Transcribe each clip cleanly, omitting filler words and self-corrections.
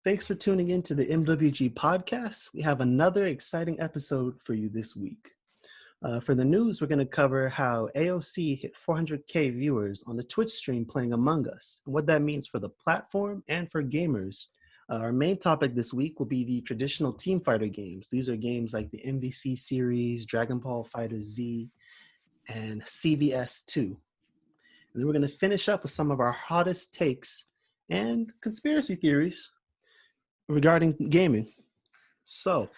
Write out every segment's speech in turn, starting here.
Thanks for tuning in to the MWG Podcast. We have another exciting episode for you this week. For the news, we're going to cover how AOC hit 400K viewers on the Twitch stream playing Among Us, and what that means for the platform and for gamers. Our main topic this week will be the traditional team fighter games. These are games like the MVC series, Dragon Ball FighterZ, and CVS2. And then we're going to finish up with some of our hottest takes and conspiracy theories regarding gaming. So,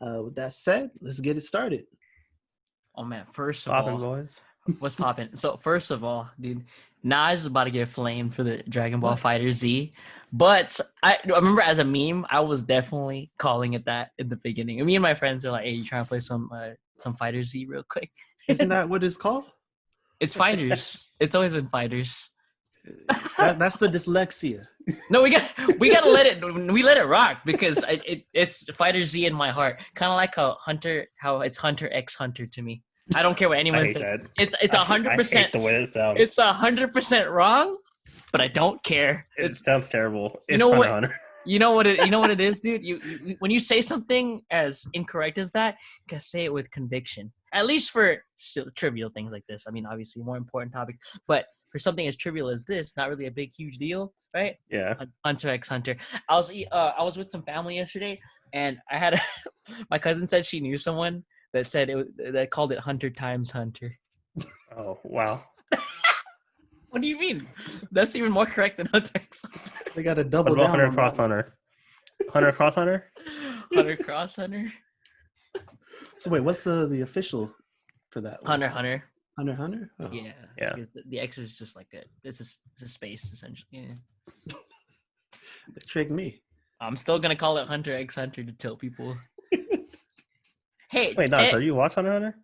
with that said, let's get it started. Oh man, first of all, boys. What's popping? So first of all, dude, Naj is about to get flamed for the Dragon Ball FighterZ. But I remember as a meme, I was definitely calling it that in the beginning. And me and my friends are like, "Hey, you trying to play some FighterZ real quick?" Isn't that what it's called? It's fighters. It's always been fighters. That's the dyslexia. No, we gotta let it rock because it's FighterZ in my heart. Kind of like how it's Hunter x Hunter to me. I don't care what anyone says. That. It's 100%. I hate the way it sounds. It's 100% wrong, but I don't care. It sounds terrible. It's you know what? Hunter. You know what it is, dude. You when you say something as incorrect as that, you gotta say it with conviction. At least for still trivial things like this. I mean, obviously more important topic, but for something as trivial as this, not really a big, huge deal, right? Yeah. Hunter x Hunter. I was with some family yesterday, and I had my cousin said she knew someone that said that called it Hunter times Hunter. Oh wow. What do you mean? That's even more correct than Hunter x Hunter. They got to double What about down. Hunter Cross Hunter? Hunter Cross Hunter? Hunter Cross Hunter. So wait, what's the official for that one? Hunter. Hunter? Oh. Yeah. Because the X is just like it's a space essentially. Yeah. They tricked me. I'm still gonna call it Hunter x Hunter to tell people. Hey, wait, no, so you watch Hunter Hunter?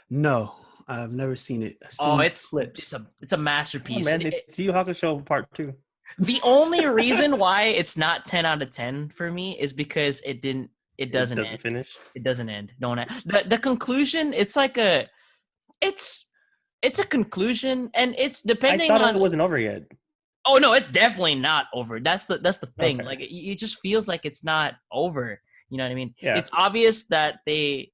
No, I've never seen it. It's clips. It's a masterpiece. Oh, man, it's Yu Yu Hakusho Part 2. The only reason why it's not 10 out of 10 for me is because it doesn't end. Finish. It doesn't end. Don't end. The conclusion. It's like it's a conclusion, and it's depending I thought on. it wasn't over yet. Oh no, it's definitely not over. That's the thing. Okay. Like it just feels like it's not over. You know what I mean? Yeah. It's obvious that the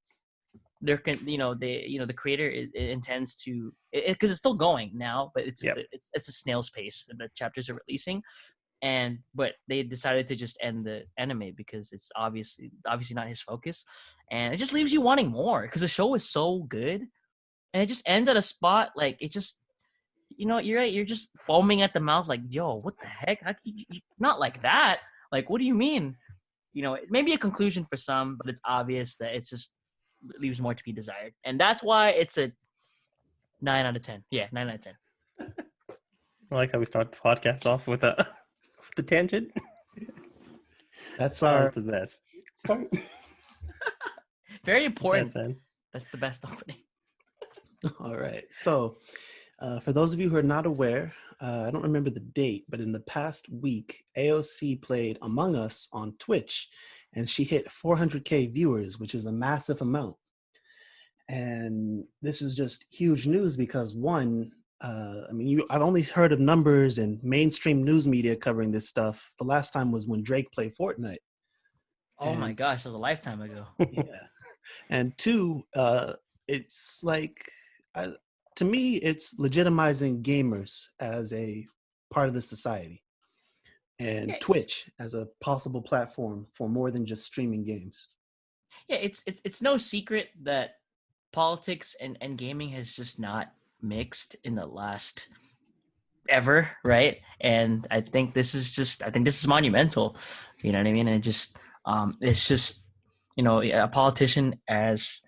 creator intends to, because it's still going now, but it's a snail's pace that the chapters are releasing, but they decided to just end the anime because it's obviously not his focus, and it just leaves you wanting more because the show is so good, and it just ends at a spot like it just. You're right. You're just foaming at the mouth, like, yo, what the heck? How can you, not like that. Like, what do you mean? It may be a conclusion for some, but it's obvious that it leaves more to be desired, and that's why it's a 9 out of 10. Yeah, 9 out of 10. I like how we start the podcast off with the tangent. That's the best. Start. Very important. Best, That's the best opening. All right. So, for those of you who are not aware, I don't remember the date, but in the past week, AOC played Among Us on Twitch, and she hit 400K viewers, which is a massive amount. And this is just huge news because one, I've only heard of numbers and mainstream news media covering this stuff. The last time was when Drake played Fortnite. Oh my gosh, that was a lifetime ago. Yeah. And two, it's like, to me, it's legitimizing gamers as a part of the society, and Twitch as a possible platform for more than just streaming games. Yeah, it's no secret that politics and gaming has just not mixed in the last ever, right? And I think this is monumental. You know what I mean? And it's just a politician as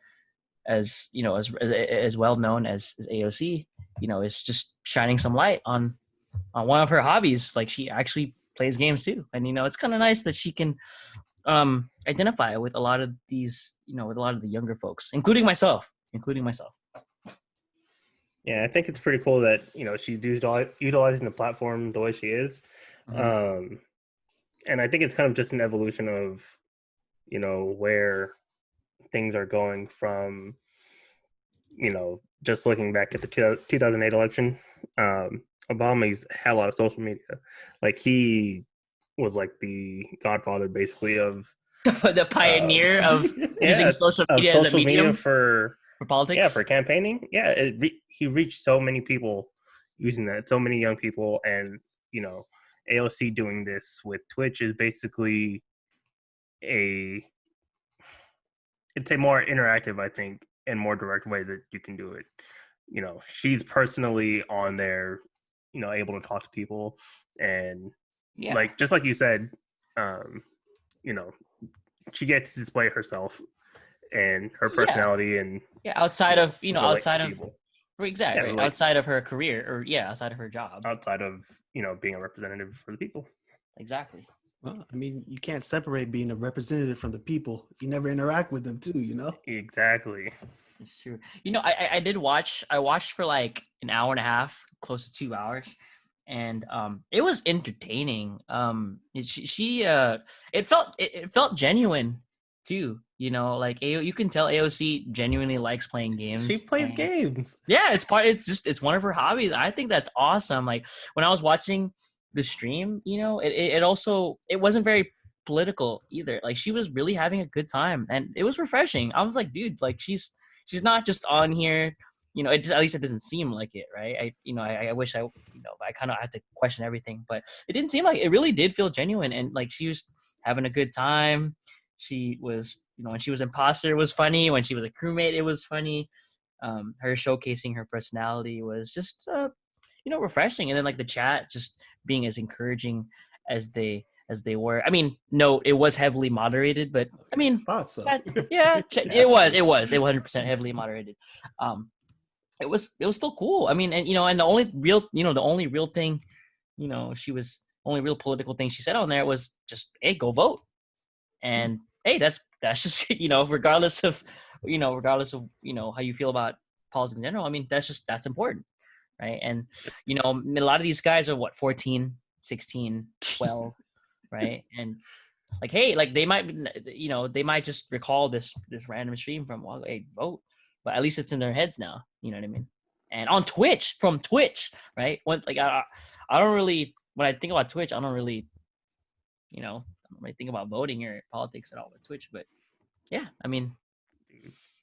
well known as AOC, is just shining some light on one of her hobbies. Like, she actually plays games too, and it's kind of nice that she can identify with a lot of these, with a lot of the younger folks, including myself. Yeah, I think it's pretty cool that she's utilizing the platform the way she is, and I think it's kind of just an evolution of where things are going from, just looking back at the 2008 election. Obama had a lot of social media. Like, he was like the godfather, basically, of the pioneer of using social media as a medium for politics. Yeah, for campaigning. Yeah, he reached so many people using that, so many young people, and AOC doing this with Twitch is basically it's a more interactive, I think, and more direct way that you can do it. She's personally on there, able to talk to people, and just like you said, she gets to display herself and her personality and outside of exactly outside of her career or outside of her job, outside of being a representative for the people. Exactly. Well, I mean, you can't separate being a representative from the people. You never interact with them too, Exactly. It's true. I did watch. I watched for like an hour and a half, close to 2 hours, and it was entertaining. It felt genuine too. Like you can tell AOC genuinely likes playing games. She plays games. Yeah, it's one of her hobbies. I think that's awesome. Like when I was watching the stream, it wasn't very political either. Like she was really having a good time, and it was refreshing. I was like, dude, like she's not just on here. At least it doesn't seem like it, right? I wish I kind of had to question everything, but it didn't seem like it. Really did feel genuine, and like she was having a good time. She was, when she was imposter, it was funny. When she was a crewmate, it was funny. Her showcasing her personality was just, refreshing. And then like the chat just being as encouraging as they were. I mean, no, it was heavily moderated, but I mean, thought so. It was 100% heavily moderated. It was still cool. I mean, and and the only real thing, only real political thing she said on there was just, hey, go vote. And hey, that's just regardless of how you feel about politics in general. I mean, that's important, right? And a lot of these guys are 14, 16, 12, right? And like, hey, like they might just recall this random stream from, well, hey, vote, but at least it's in their heads now. You know what I mean? And on Twitch, right? When I think about Twitch, I don't really think about voting or politics at all with Twitch, but yeah, I mean,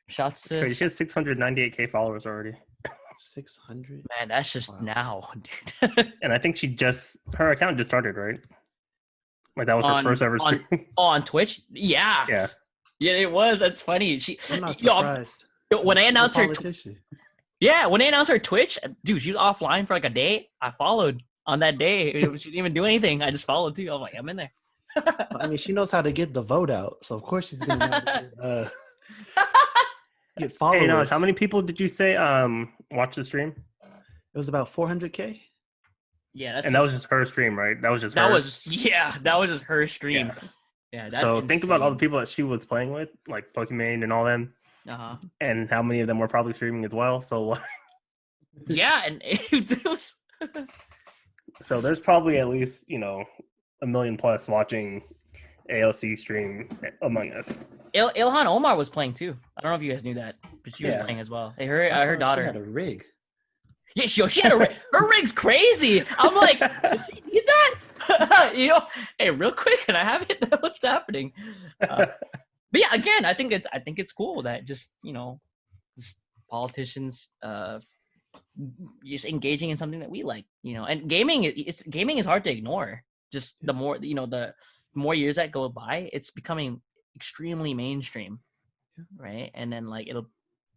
shots to. She has 698K followers already. 600. Man, that's just now, dude. And I think her account just started, right? Like that was her first ever stream. On Twitch. Yeah, it was. That's funny. I'm not surprised. When I announced her, when they announced her Twitch, dude, she was offline for like a day. I followed on that day. She didn't even do anything. I just followed too. I'm like, I'm in there. I mean, she knows how to get the vote out, so of course she's gonna get followers. Hey, how many people did you say watch the stream? It was about 400K. Yeah, that was just her stream, right? That was just her stream. Yeah, that's so insane. Think about all the people that she was playing with, like Pokemon and all them. And how many of them were probably streaming as well. So yeah, and it was. So there's probably at least 1 million plus watching AOC stream Among Us. Ilhan Omar was playing too. I don't know if you guys knew that, but she was playing as well. Her daughter she had a rig. Yeah, she had a rig. Her rig's crazy. I'm like, does she need that? Hey, real quick, can I have it? What's happening? But yeah, again, I think it's cool that just politicians just engaging in something that we like, and gaming is hard to ignore. Just the more years that go by, it's becoming extremely mainstream, right? And then like it'll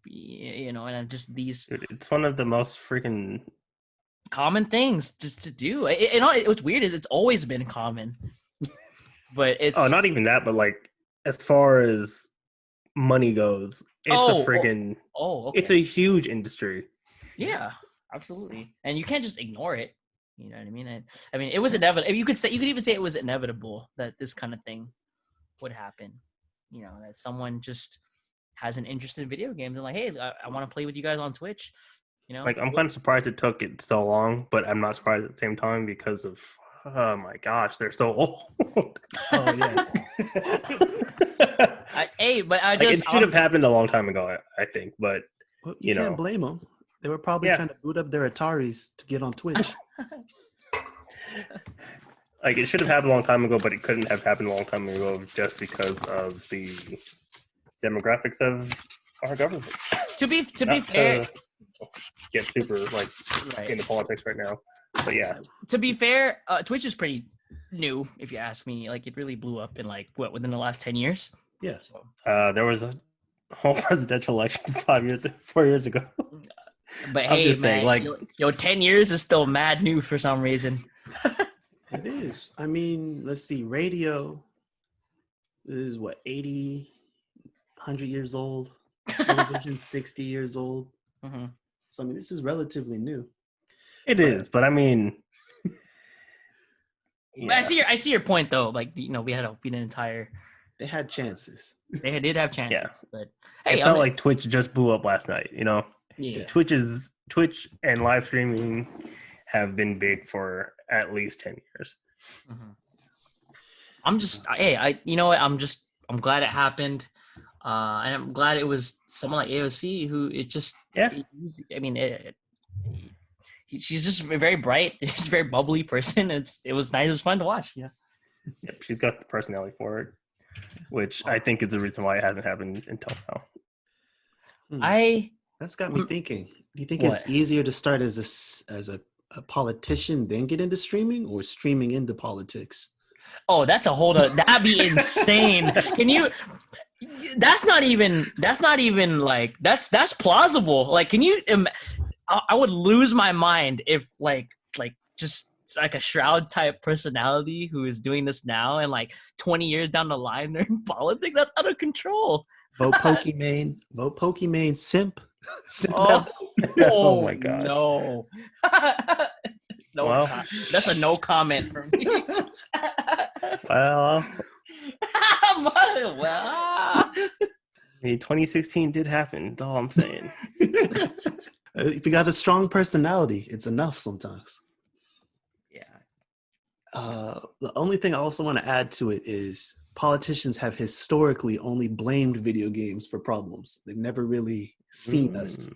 be, and then just these. It's one of the most freaking common things just to do. What's weird is it's always been common, but it's not even that, but like as far as money goes, it's it's a huge industry. Yeah, absolutely, and you can't just ignore it. You know what I mean? I mean, it was inevitable. You could even say it was inevitable that this kind of thing would happen. That someone just has an interest in video games and like, hey, I want to play with you guys on Twitch. Like I'm kind of surprised it took it so long, but I'm not surprised at the same time because of, oh my gosh, they're so old. Oh yeah. It should have happened a long time ago, I think. But you can't blame them. They were probably trying to boot up their Ataris to get on Twitch. Like, it should have happened a long time ago, but it couldn't have happened a long time ago just because of the demographics of our government. To be fair, get super right. into politics right now, but yeah. To be fair, Twitch is pretty new, if you ask me. Like, it really blew up in within the last 10 years. Yeah. So, there was a whole presidential election 4 years ago. But I'm hey, just man, saying, 10 years is still mad new for some reason. It is. I mean, let's see. Radio is 80, 100 years old. Television, 60 years old. Mm-hmm. So, I mean, this is relatively new. It is, but I mean... Yeah. I see your point, though. Like, we had an entire... They had chances. They did have chances. Yeah. But hey, it's not like Twitch just blew up last night, Yeah. Twitch and live streaming have been big for at least 10 years. Mm-hmm. I'm glad it happened. And I'm glad it was someone like AOC who she's just very bright. She's a very bubbly person. It was nice. It was fun to watch. Yeah. Yep, she's got the personality for it, which I think is the reason why it hasn't happened until now. That's got me thinking. Do you think it's easier to start as a politician, then get into streaming, or streaming into politics? Oh, that's a whole other, that'd be insane. Can you? That's not even like that's plausible. Like, can you? I would lose my mind if just like a Shroud type personality who is doing this now and 20 years down the line they're in politics. That's out of control. Vote Pokimane, simp. Oh my gosh. No. That's a no comment from me. Well, 2016 did happen. That's all I'm saying. If you got a strong personality, it's enough sometimes. Yeah. The only thing I also want to add to it is politicians have historically only blamed video games for problems. They've never really seen us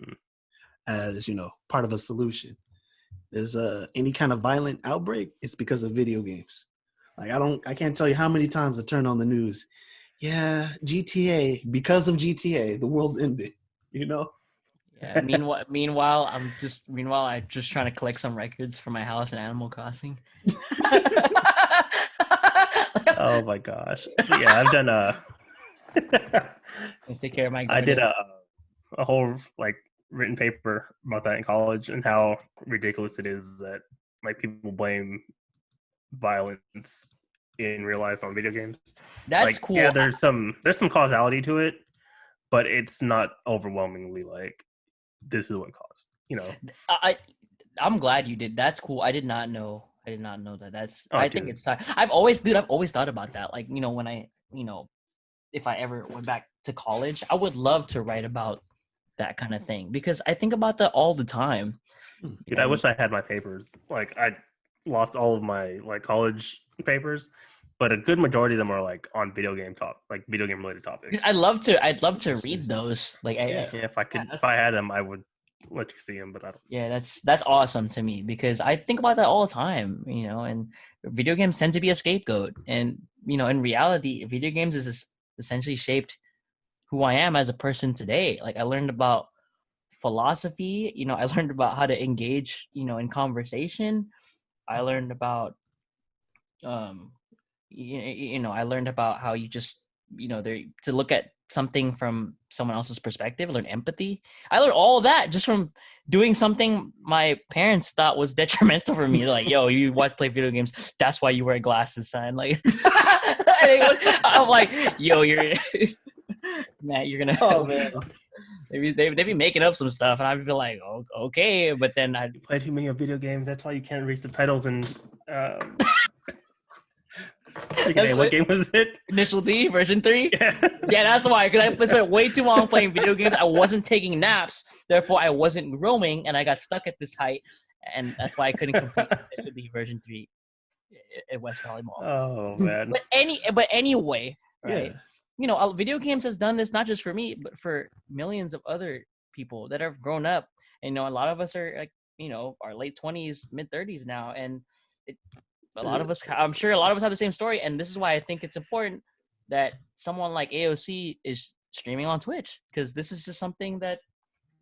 as, part of a solution. There's any kind of violent outbreak, it's because of video games. I can't tell you how many times I turn on the news. Yeah, GTA, because of GTA, the world's ending, Yeah. Meanwhile, I'm just trying to collect some records for my house in Animal Crossing. Oh my gosh! Yeah, I've done I take care of my. I did a whole written paper about that in college and how ridiculous it is that people blame violence in real life on video games. That's cool. Yeah, there's some causality to it, but it's not overwhelmingly this is what caused. I'm glad you did. That's cool. I did not know that. That's. Oh, I think it's time. I've always thought about that. When I, if I ever went back to college, I would love to write about that kind of thing because I think about that all the time. Dude, I wish I had my papers. I lost all of my college papers, but a good majority of them are on video game related topics. I'd love to read those. If I had them, I would let you see them, but I don't. Yeah, that's awesome to me because I think about that all the time, and video games tend to be a scapegoat. And, in reality, video games is essentially shaped who I am as a person today. I learned about philosophy, I learned about how to engage, in conversation. I learned about, I learned about how you just, to look at something from someone else's perspective, learn empathy. I learned all that just from doing something my parents thought was detrimental for me. They're like, yo, you play video games. That's why you wear glasses, son. I'm like, yo, you're Matt, you're gonna. Oh man. They'd be making up some stuff, and I'd be like, oh, okay. But then I'd play too many video games. That's why you can't reach the pedals and. What game was it? Initial D, version 3? Yeah, that's why. Because I spent way too long playing video games. I wasn't taking naps. Therefore, I wasn't growing, and I got stuck at this height. And that's why I couldn't complete Initial D, version 3 at West Valley Mall. Oh, man. But anyway, right? Yeah. Video games has done this not just for me, but for millions of other people that have grown up. And, a lot of us are, our late 20s, mid 30s now. And I'm sure a lot of us have the same story, and this is why I think it's important that someone like AOC is streaming on Twitch, because this is just something that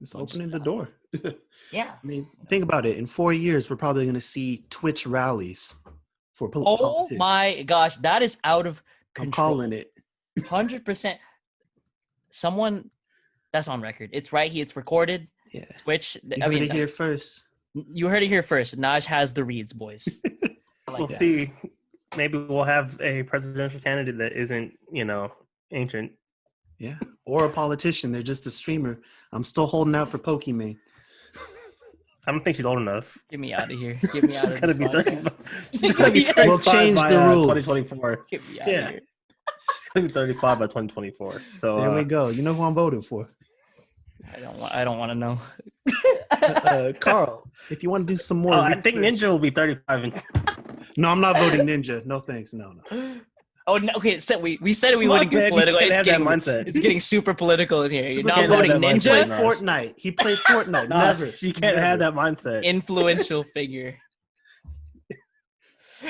it's opening the door. Yeah. I mean, think about it. In 4 years, we're probably going to see Twitch rallies for politics. Oh my gosh, that is out of control. I'm calling it. 100%. Someone that's on record. It's right here. It's recorded. Yeah. Twitch. You heard it here first. You heard it here first. Naj has the reads, boys. We'll see. Maybe we'll have a presidential candidate that isn't, ancient. Yeah. Or a politician. They're just a streamer. I'm still holding out for Pokimane. I don't think she's old enough. Get me out of here. Get me out She's of gotta be this 35. We'll change the rules. 2024. Get me out of here. She's gonna be 35 by 2024. So there we go. You know who I'm voting for. I don't want to know. Carl, if you want to do some more, I think Ninja will be 35. No, I'm not voting Ninja. No thanks. No. Oh, no, okay. So we said we wouldn't get political. It's getting super political in here. You're not voting Ninja. Fortnite. He played Fortnite. Never. You can't have that mindset. Influential figure.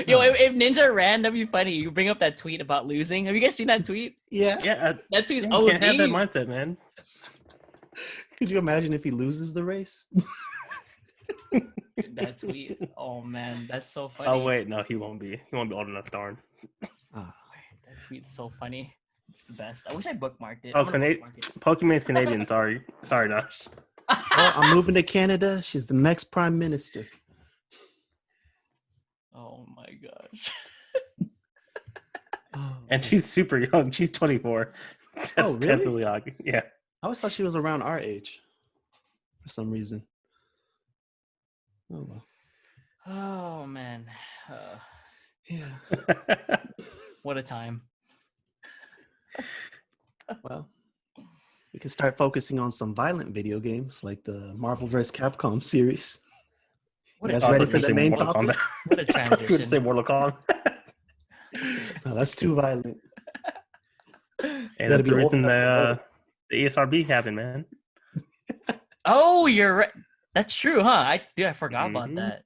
Yo, if Ninja ran, that'd be funny. You bring up that tweet about losing. Have you guys seen that tweet? Yeah. That tweet. You can't have that mindset, man. Could you imagine if he loses the race? That tweet. Oh man, that's so funny. Oh wait, no, he won't be. He won't be old enough. Darn. That tweet's so funny. It's the best. I wish I bookmarked it. Oh, Pokemon's Canadian. Sorry, Nash. I'm moving to Canada. She's the next prime minister. Oh my gosh. And she's super young. She's 24. That's really? definitely young. Yeah. I always thought she was around our age for some reason. Oh, well. Oh man. Yeah. What a time. Well, we can start focusing on some violent video games like the Marvel vs. Capcom series. You guys ready for the main topic? What a transition. You would say Mortal Kombat. No, that's too violent. And that's the reason the ESRB happened, man. Oh, you're right. That's true, huh? I forgot about that.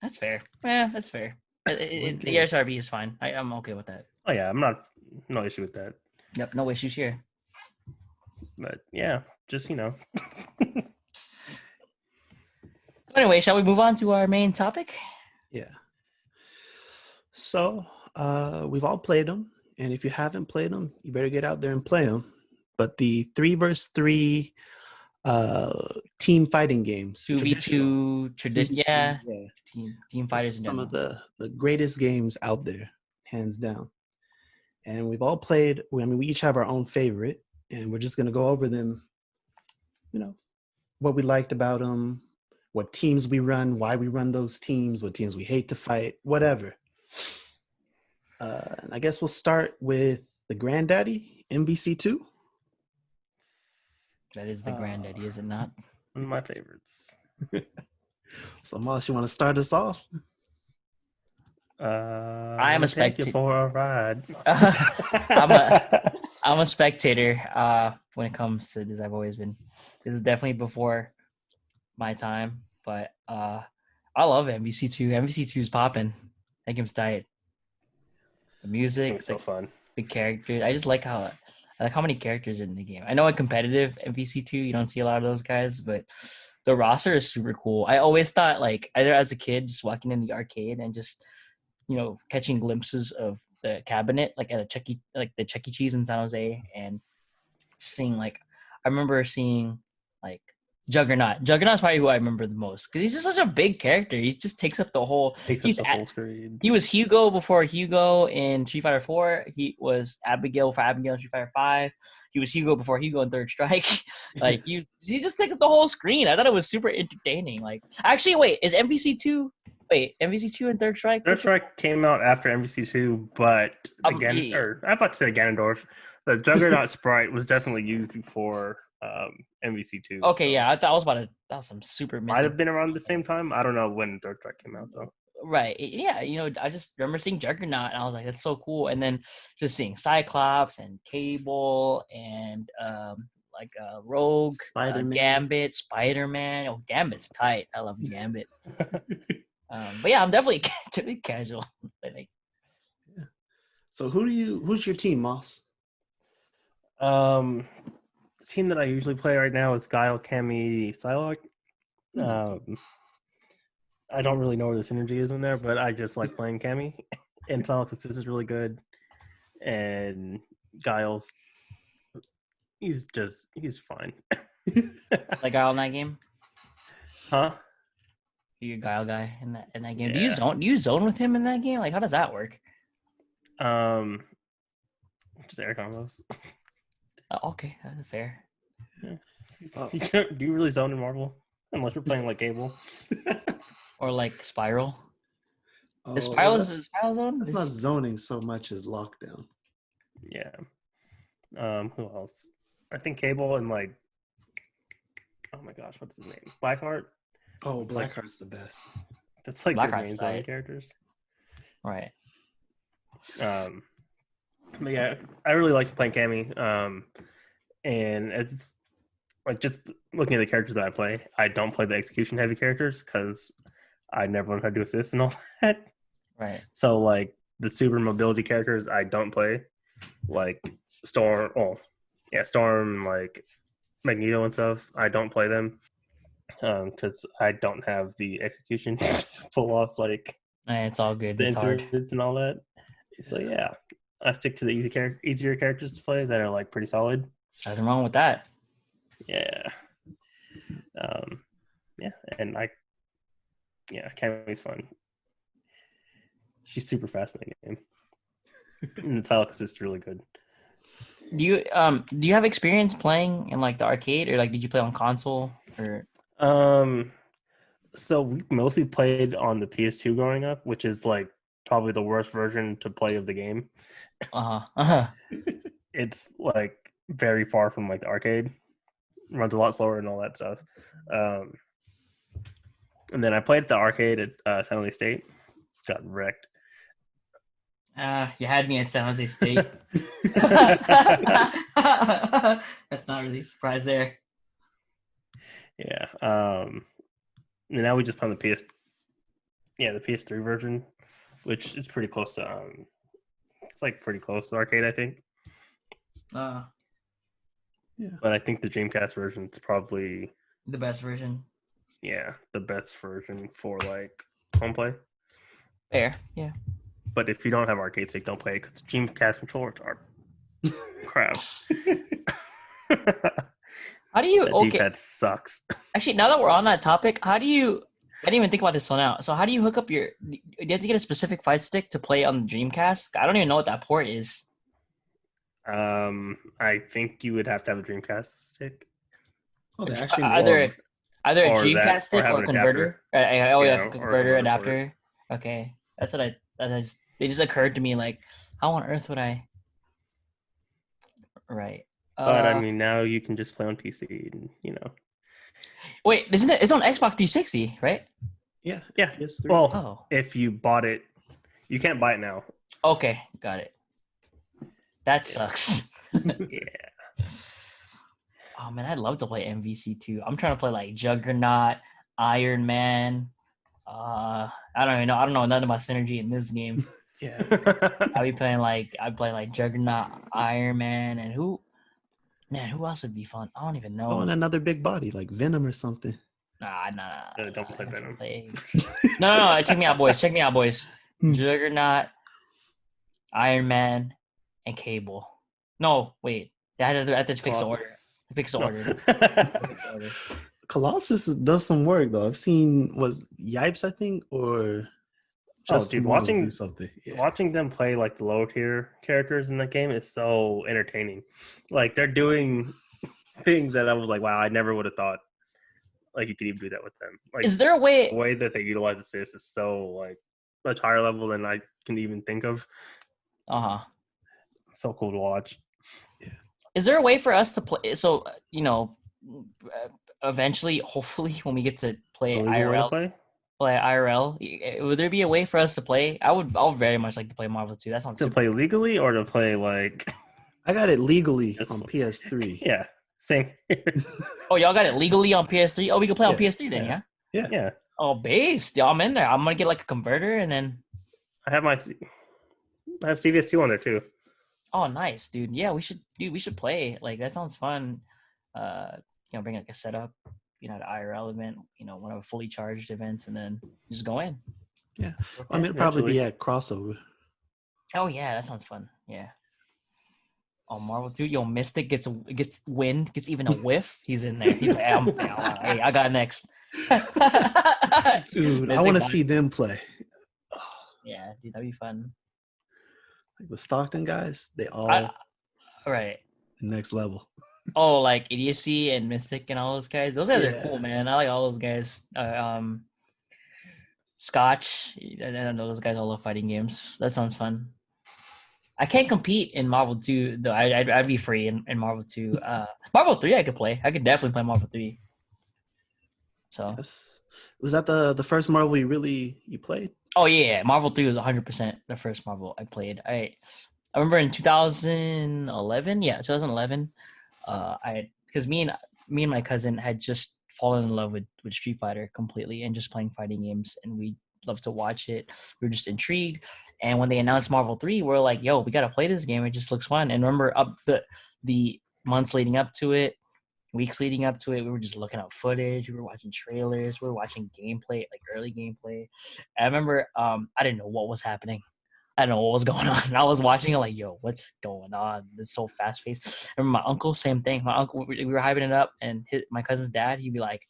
That's fair. Yeah, that's fair. The ESRB is fine. I'm okay with that. Oh yeah, no issue with that. Yep, no issues here. But yeah, just Anyway, shall we move on to our main topic? Yeah. So, we've all played them, and if you haven't played them, you better get out there and play them. But the 3v3 team fighting games, 2v2 tradition, yeah. Team fighters in some general. of the greatest games out there, hands down. And we've all played. We each have our own favorite, and we're just gonna go over them. What we liked about them, what teams we run, why we run those teams, what teams we hate to fight, whatever. And I guess we'll start with the granddaddy, MVC2. That is the granddaddy, is it not? One of my favorites. So, Moss, you want to start us off? I am a spectator for a ride. I'm a spectator when it comes to this. I've always been. This is definitely before my time, but I love MVC2. MVC2 is popping. That game's tight. The music, it's so fun. The characters. I just like how many characters are in the game. I know in competitive MVC2 you don't see a lot of those guys, but the roster is super cool. I always thought, like, either as a kid just walking in the arcade and just catching glimpses of the cabinet, like at the Chuck E. Cheese in San Jose, and seeing, like, I remember seeing like Juggernaut. Juggernaut's probably who I remember the most because he's just such a big character. He just takes up the whole. Full screen. He was Hugo before Hugo in Street Fighter 4. He was Abigail for Abigail in Street Fighter 5. He was Hugo before Hugo in Third Strike. Like he just take up the whole screen. I thought it was super entertaining. Like, actually, wait, is MVC2? Wait, MVC2 and Third Strike? Third Strike came out after MVC2, but I'm about to say Ganondorf. The Juggernaut sprite was definitely used before MVC2. Okay, yeah, that was some super missing. Might have been around the same time. I don't know when Third Strike came out though. Right. Yeah, I just remember seeing Juggernaut and I was like, that's so cool. And then just seeing Cyclops and Cable and Rogue, Spider-Man. Gambit, Spider-Man. Oh, Gambit's tight. I love Gambit. But yeah, I'm definitely casual. Like, So who's your team, Moss? The team that I usually play right now is Guile, Cammy, Psylocke. I don't really know where the synergy is in there, but I just like playing Cammy. And Psylocke's assist is really good. And Guile's, he's fine. like Guile in that game? Huh? You're a Guile guy in that game. Yeah. Do you zone with him in that game? Like, how does that work? Just air combos. Okay, that's fair. Yeah. Do you really zone in Marvel? Unless you're playing like Cable. Or like Spiral. Is Spiral zone? That's not zoning so much as lockdown. Yeah. Who else? I think Cable and like, oh my gosh, what's his name? Blackheart. Oh, Blackheart's the best. That's like Blackheart's their main zoning characters. Right. But yeah, I really like playing Cammy. And it's like just looking at the characters that I play, I don't play the execution heavy characters because I never learned how to do assists and all that. Right. So like the super mobility characters, I don't play, like Storm. Oh, yeah, Storm, like Magneto and stuff. I don't play them because I don't have the execution to pull off like It's all good. the It's hard. influence and all that. So yeah, I stick to the easier characters to play that are like pretty solid. Nothing wrong with that. Yeah. Yeah, and Cammy's fun. She's super fast in the game. And the Psylocke assist is really good. Do you have experience playing in like the arcade, or like did you play on console or? So we mostly played on the PS2 growing up, which is like probably the worst version to play of the game. It's like very far from like the arcade. It runs a lot slower and all that stuff. And then I played at the arcade at San Jose State. Got wrecked. You had me at San Jose State. That's not really a surprise there. Yeah. And now we just play on the the PS3 version, which is pretty close to it's like pretty close to arcade, I think. Yeah. But I think the Dreamcast version is probably The best version. Yeah, the best version for like home play. Fair, yeah. But if you don't have arcade stick, don't play it because Dreamcast controllers are crap. How do you? That D-pad sucks. Actually, now that we're on that topic, how do you? I didn't even think about this till now. So how do you hook up your? Do you have to get a specific fight stick to play on the Dreamcast? I don't even know what that port is. I think you would have to have a Dreamcast stick. Oh, they actually either a Dreamcast stick or a converter. Converter adapter. Okay, that's what they just occurred to me. Like, how on earth would I? Right. But I mean, now you can just play on PC, and Wait, isn't it? It's on Xbox 360, right? Yeah. PS3. Well, if you bought it, you can't buy it now. Okay, got it. That sucks. Yeah. Oh man, I'd love to play MVC too. I'm trying to play like Juggernaut, Iron Man. I don't even know. I don't know nothing about synergy in this game. Yeah. I'd play like Juggernaut, Iron Man, and who else would be fun? I don't even know. Oh, and another big body like Venom or something. Nah. Don't play Venom. No. Check me out, boys. Juggernaut, Iron Man, and Cable. No, wait. I have to fix the order. Colossus does some work though. I've seen Yipes, I think, or just watching something. Yeah. Watching them play like the lower tier characters in that game is so entertaining. Like they're doing things that I was like, wow, I never would have thought like you could even do that with them. Like, is there a way? The way that they utilize assists is so like much higher level than I can even think of. So cool to watch. Yeah. Is there a way for us to play? So eventually, hopefully, when we get to play IRL, would there be a way for us to play? I would very much like to play Marvel 2. That sounds to play legally or to play like. I got it legally on PS3. Yeah, same. Oh, y'all got it legally on PS3. Oh, we can play on PS3 then, yeah. Yeah. Oh, based. Yeah, I'm in there. I'm gonna get like a converter and then. I have CVS2 on there too. Oh, nice, dude. Yeah, we should play. Like that sounds fun. Bring like a setup, the IRL event, one of the fully charged events, and then just go in. Yeah, I mean, it'll probably be at crossover. Oh yeah, that sounds fun. Yeah. Oh, Marvel 2. Yo, Mystic gets even a whiff. He's in there. He's like, hey, I got next. Dude, I want to see them play. Yeah, dude, that'd be fun. Like the Stockton guys, they all right. Next level. Oh, like Idiocy and Mystic and all those guys. Those guys are cool, man. I like all those guys. Scotch. I don't know, those guys all love fighting games. That sounds fun. I can't compete in Marvel 2 though. I'd be free in Marvel 2. Marvel 3 I could play. I could definitely play Marvel 3. So was that the first Marvel you played? Oh yeah, Marvel 3 was 100% the first Marvel I played. I remember in 2011. Yeah, 2011. Because me and my cousin had just fallen in love with Street Fighter completely and just playing fighting games, and we loved to watch it. We were just intrigued, and when they announced Marvel 3, we're like, "Yo, we gotta play this game. It just looks fun." And remember, up the months leading up to it, weeks leading up to it, we were just looking up footage. We were watching trailers. We were watching gameplay, like early gameplay. I remember, I didn't know what was happening. I don't know what was going on. I was watching it like, yo, what's going on? It's so fast paced. I remember my uncle, same thing. My uncle, we were hyping it up, and my cousin's dad, he'd be like,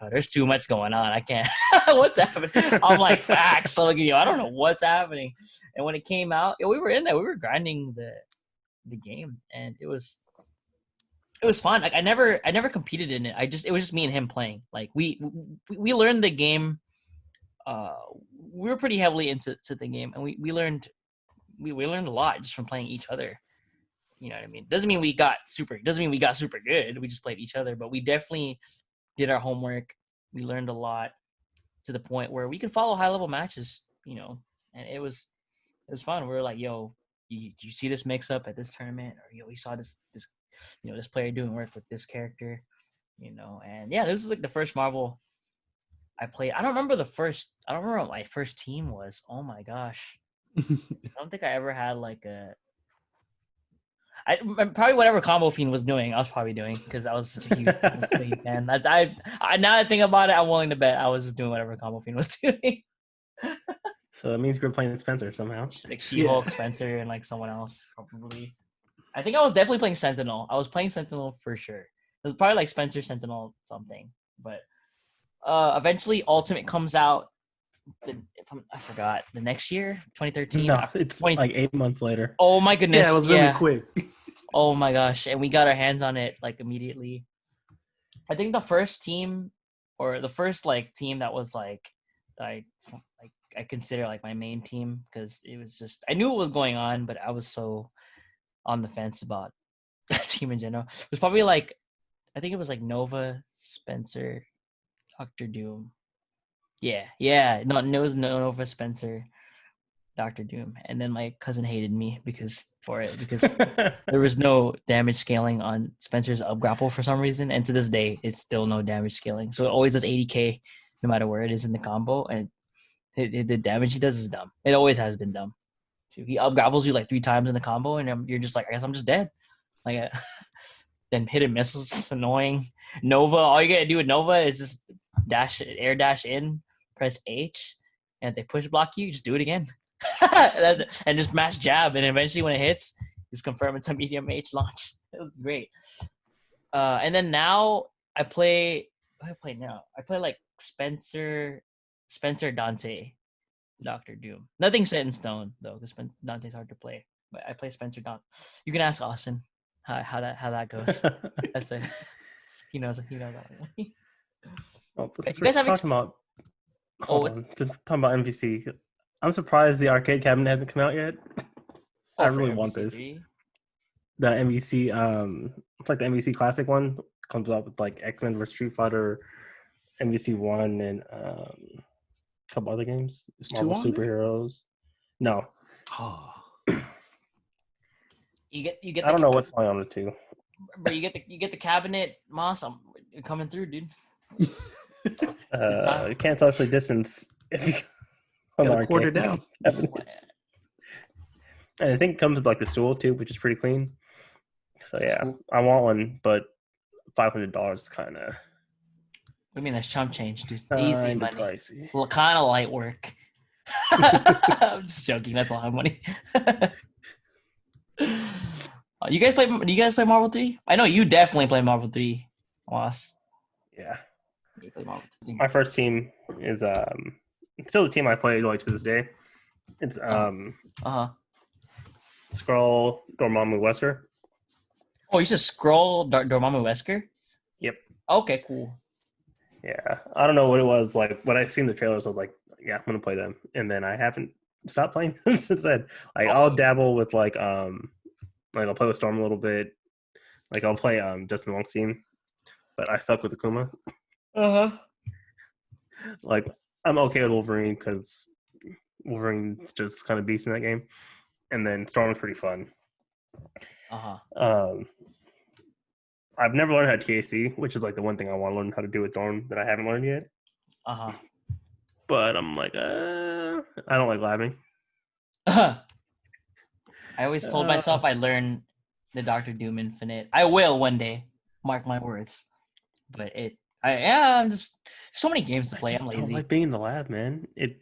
oh, there's too much going on. I can't. What's happening? I'm like, facts. So like, I don't know what's happening. And when it came out, we were in there. We were grinding the game, and it was fun. Like I never competed in it. It was just me and him playing. Like we learned the game. We were pretty heavily into the game, and we learned a lot just from playing each other. You know what I mean? Doesn't mean we got super good. We just played each other, but we definitely did our homework. We learned a lot to the point where we could follow high level matches, and it was fun. We were like, yo, do you see this mix up at this tournament? Or yo, we saw this this player doing work with this character, and yeah, this was like the first Marvel I played. I don't remember what my first team was. Oh my gosh. I don't think I ever had like probably whatever Combo Fiend was doing, I was probably doing, because I was such a huge fan. Now that I think about it, I'm willing to bet I was just doing whatever Combo Fiend was doing. So that means you're playing Spencer somehow. Like She-Hulk, Spencer, and like someone else, probably. I think I was definitely playing Sentinel. I was playing Sentinel for sure. It was probably like Spencer, Sentinel, something. But eventually Ultimate comes out. I forgot, the next year, 2013. No, it's like 8 months later. Oh my goodness! Yeah, it was really quick. Oh my gosh, and we got our hands on it like immediately. I think the first team, or the first like team that was like I consider like my main team, because it was just, I knew what was going on, but I was so on the fence about that team in general. It was probably like, I think it was like Nova, Spencer, Dr. Doom. Yeah. No, it was Nova, Spencer, Dr. Doom. And then my cousin hated me because there was no damage scaling on Spencer's up grapple for some reason. And to this day, it's still no damage scaling. So it always does 80k no matter where it is in the combo. And the damage he does is dumb. It always has been dumb. So he up grapples you like 3 times in the combo, and you're just like, I guess I'm just dead. Like, then hidden missiles, annoying. Nova, all you gotta do with Nova is just air dash in, press H, and if they push block you, just do it again. And just mash jab, and eventually when it hits, just confirm it's a medium H launch. It was great. And then now I play like Spencer, Dante, Dr. Doom. Nothing set in stone though, because Dante's hard to play. But I play Spencer Dante. You can ask Austin how that goes. That's it. He knows that one. You guys have talking about MVC. I'm surprised the arcade cabinet hasn't come out yet. I really want this. The MVC, it's like the MVC Classic one. Comes up with like X-Men vs Street Fighter, MVC 1, and a couple other games. Marvel Superheroes. No. Oh. You get. I don't know what's going on with 2. But you get the cabinet, Moss. I'm coming through, dude. You can't socially distance if you got a quarter down. And I think it comes with like the stool too, which is pretty clean. So yeah, cool. I want one, but $500 is kind of. I mean, that's chump change, dude. Easy money. Pricey. Well, kind of light work. I'm just joking. That's a lot of money. Do you guys play Marvel 3? I know you definitely play Marvel 3, Moss. Yeah. You play Marvel 3. My first team is still the team I play like to this day. It's Skrull, Dormammu, Wesker. Oh, you said Skrull, Dormammu, Wesker? Yep. Okay, cool. Yeah, I don't know what it was like when I seen the trailers. I was like, yeah, I'm gonna play them, and then I haven't stopped playing them since then. Like I'll dabble with like I'll play with Storm a little bit. Like I'll play Justin Wong's team, but I stuck with Akuma. Like I'm okay with Wolverine because Wolverine's just kind of beast in that game, and then Storm is pretty fun. I've never learned how to TAC, which is like the one thing I want to learn how to do with Storm that I haven't learned yet. But I'm like, I don't like labbing. I always told myself I'd learn the Doctor Doom Infinite. I will one day, mark my words. But I'm just so many games to play. I'm lazy. I don't like being in the lab, man. It's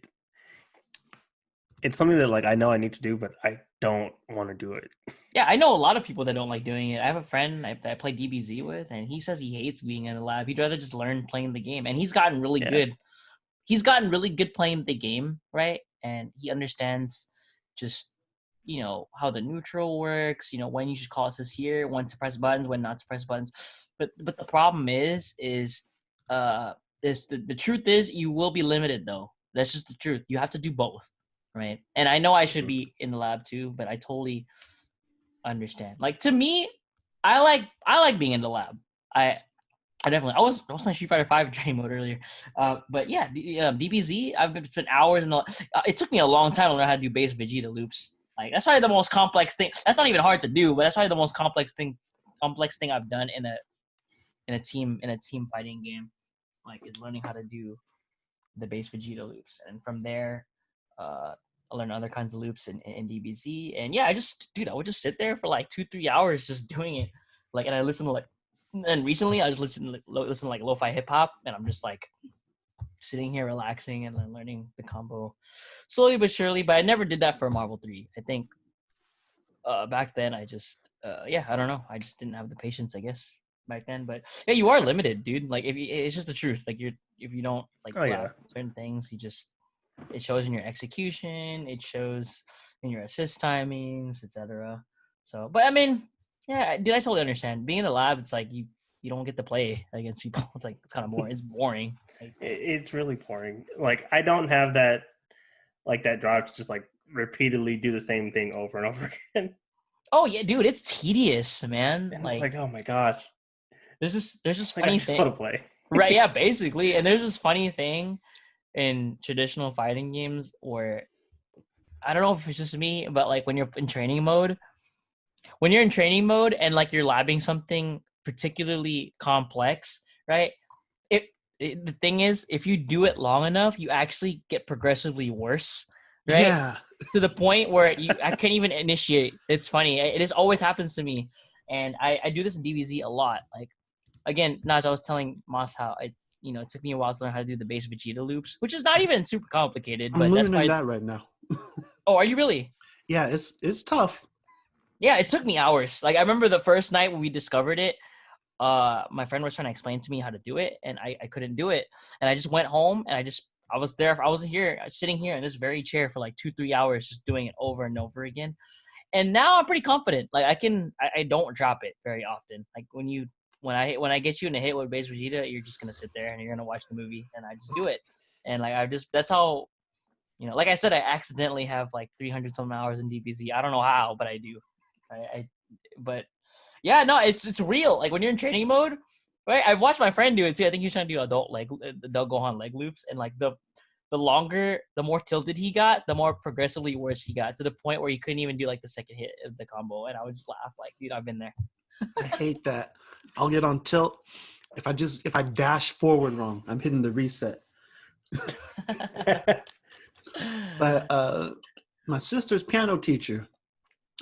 something that like I know I need to do, but I don't want to do it. Yeah, I know a lot of people that don't like doing it. I have a friend I play DBZ with, and he says he hates being in the lab. He'd rather just learn playing the game, and he's gotten really good. He's gotten really good playing the game, right? And he understands just, how the neutral works, when you should call assist here, when to press buttons, when not to press buttons. But the problem is the truth is you will be limited, though. That's just the truth. You have to do both, right? And I know I should be in the lab too, but I totally understand. Like, to me, I like being in the lab. I was playing Street Fighter 5 in training mode earlier, but yeah, DBZ. I've been spent hours in the. It took me a long time to learn how to do base Vegeta loops. Like that's probably the most complex thing. That's not even hard to do, but that's probably the most complex thing I've done in a team fighting game. Like is learning how to do the base Vegeta loops, and from there, I learned other kinds of loops in DBZ. And yeah, I would just sit there for like 2-3 hours just doing it. Like, and I listen to and recently I just listen to like lo-fi hip hop, and I'm just like sitting here relaxing and then learning the combo slowly but surely. But I never did that for Marvel 3. I think back then I just I don't know. I just didn't have the patience, I guess, back then. But yeah, you are limited, dude. Like it's just the truth. Like if you don't like certain things, it shows in your execution, it shows in your assist timings, etc. So, but I mean, yeah, dude, I totally understand. Being in the lab, it's like you don't get to play against people. It's like it's kind of boring. It's boring. Like, it's really boring. Like I don't have that drive to just like repeatedly do the same thing over and over again. Oh yeah, dude, it's tedious, man. And it's like, oh my gosh, there's this funny thing. I just want to play. Right? Yeah, basically. And there's this funny thing in traditional fighting games where I don't know if it's just me, but like when you're in training mode and like you're labbing something particularly complex, right? The thing is, if you do it long enough, you actually get progressively worse, right? Yeah. To the point where I can't even initiate. It's funny. It always happens to me. And I do this in DBZ a lot. Like, again, Naj, I was telling Moss how it took me a while to learn how to do the base Vegeta loops, which is not even super complicated. But I'm learning that right now. Oh, are you really? Yeah, it's tough. Yeah, it took me hours. Like I remember the first night when we discovered it, my friend was trying to explain to me how to do it, and I couldn't do it. And I just went home, and I was sitting here in this very chair for like 2-3 hours, just doing it over and over again. And now I'm pretty confident. Like I don't drop it very often. Like when I get you in a hit with base Vegeta, you're just gonna sit there and you're gonna watch the movie, and I just do it. And like that's how, like I said, I accidentally have like 300 some hours in DBZ. I don't know how, but I do. But yeah, no, it's real. Like when you're in training mode, right? I've watched my friend do it too. I think he was trying to do adult Gohan leg loops, and like the more tilted he got, the more progressively worse he got, to the point where he couldn't even do like the second hit of the combo. And I would just laugh like, dude, I've been there. I hate that. I'll get on tilt If I dash forward wrong, I'm hitting the reset. But my sister's piano teacher,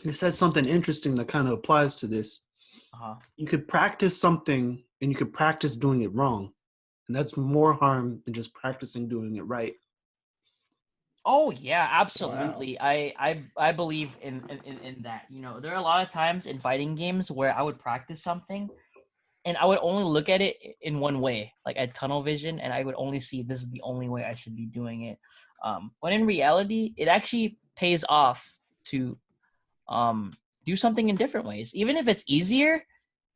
he said something interesting that kind of applies to this. You could practice something and you could practice doing it wrong. And that's more harm than just practicing doing it right. Oh yeah, absolutely. Wow. I believe in that. You know, there are a lot of times in fighting games where I would practice something and I would only look at it in one way, like at tunnel vision, and I would only see this is the only way I should be doing it. But in reality, it actually pays off to do something in different ways. Even if it's easier,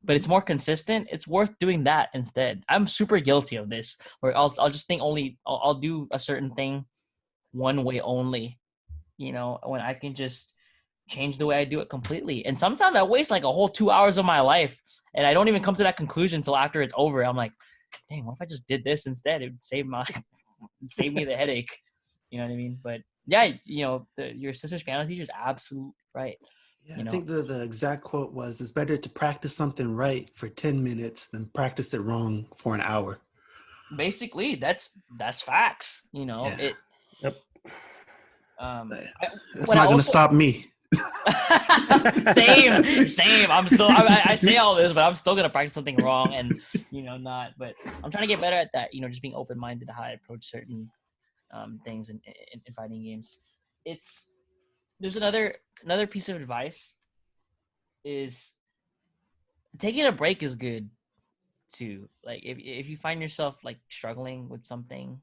but it's more consistent, it's worth doing that instead. I'm super guilty of this, where I'll just think I'll do a certain thing one way only, you know, when I can just change the way I do it completely. And sometimes I waste like a whole 2 hours of my life and I don't even come to that conclusion until after it's over. I'm like, dang, what if I just did this instead? It would save me the headache. You know what I mean? But yeah, you know, your sister's piano teacher is absolutely right. Yeah, I think the exact quote was, it's better to practice something right for 10 minutes than practice it wrong for an hour. Basically, that's facts. You know, Yep. That's not going to stop me. Same. I say all this, but I'm still going to practice something wrong and, you know, not. But I'm trying to get better at that, you know, just being open-minded to how I approach certain things in fighting games. There's another piece of advice is taking a break is good too. Like if you find yourself like struggling with something,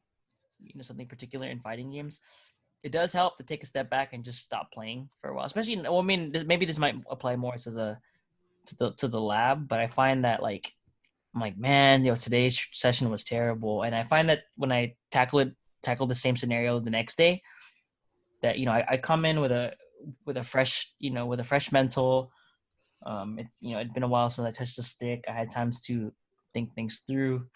you know, something particular in fighting games, it does help to take a step back and just stop playing for a while. Especially, well, I mean, maybe this might apply more to the lab, but I find that like I'm like, man, you know, today's session was terrible, and I find that when I tackle the same scenario the next day, that, you know, I come in with a fresh mental. It's, you know, it'd been a while since I touched the stick. I had times to think things through,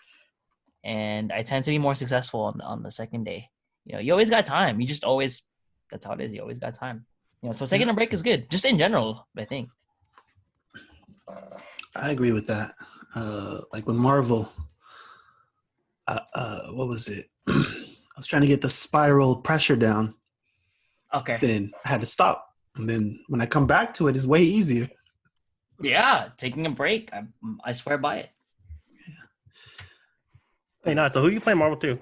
and I tend to be more successful on the second day. You know, you always got time. That's how it is. You always got time. You know, so taking a break is good, just in general, I think. I agree with that. Like with Marvel, what was it? I was trying to get the spiral pressure down. Okay. Then I had to stop. And then when I come back to it, it's way easier. Yeah, taking a break. I swear by it. Hey, so who you play Marvel 2?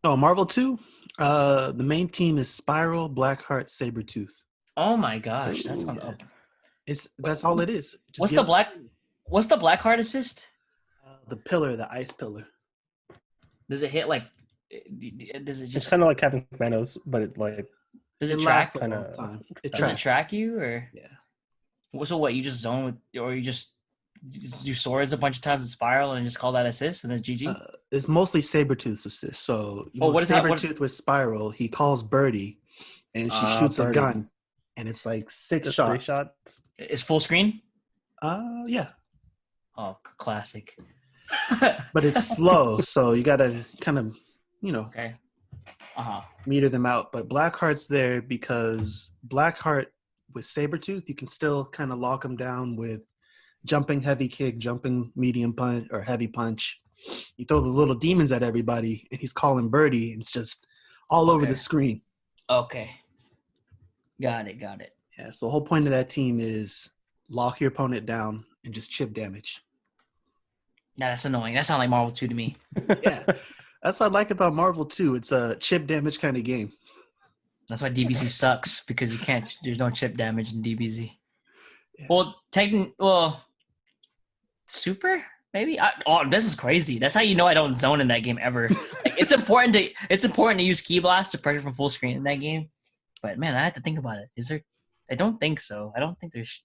Oh, Marvel 2? The main team is Spiral, Blackheart, Sabretooth. Oh my gosh, that's not up. That's all it is. What's the Blackheart assist? The pillar, the ice pillar. Does it hit like? Does it just? It's kind of like Captain Commandos, but it like. Does it track? Kind of time. Does it track you or? Yeah. So what? You just zone with, or you just do swords a bunch of times in spiral and just call that assist and then GG? It's mostly Sabretooth's assist. So what is Sabretooth with spiral, he calls Birdie and she shoots a gun and it's like six shots. 3 shots. It's full screen? Yeah. Oh, classic. But it's slow, so you gotta kind of, you know, meter them out. But Blackheart's there because Blackheart with Sabretooth, you can still kind of lock him down with jumping heavy kick, jumping medium punch or heavy punch. You throw the little demons at everybody and he's calling Birdie. It's just all over the screen. Okay. Got it. Yeah, so the whole point of that team is lock your opponent down and just chip damage. Yeah, that's annoying. That sounds like Marvel 2 to me. Yeah, that's what I like about Marvel 2. It's a chip damage kind of game. That's why DBZ sucks, because there's no chip damage in DBZ. Yeah. Well, Super? Maybe? This is crazy. That's how you know I don't zone in that game ever. Like, it's important to use Key Blast to pressure from full screen in that game. But man, I have to think about it. Is there? I don't think so. I don't think there's.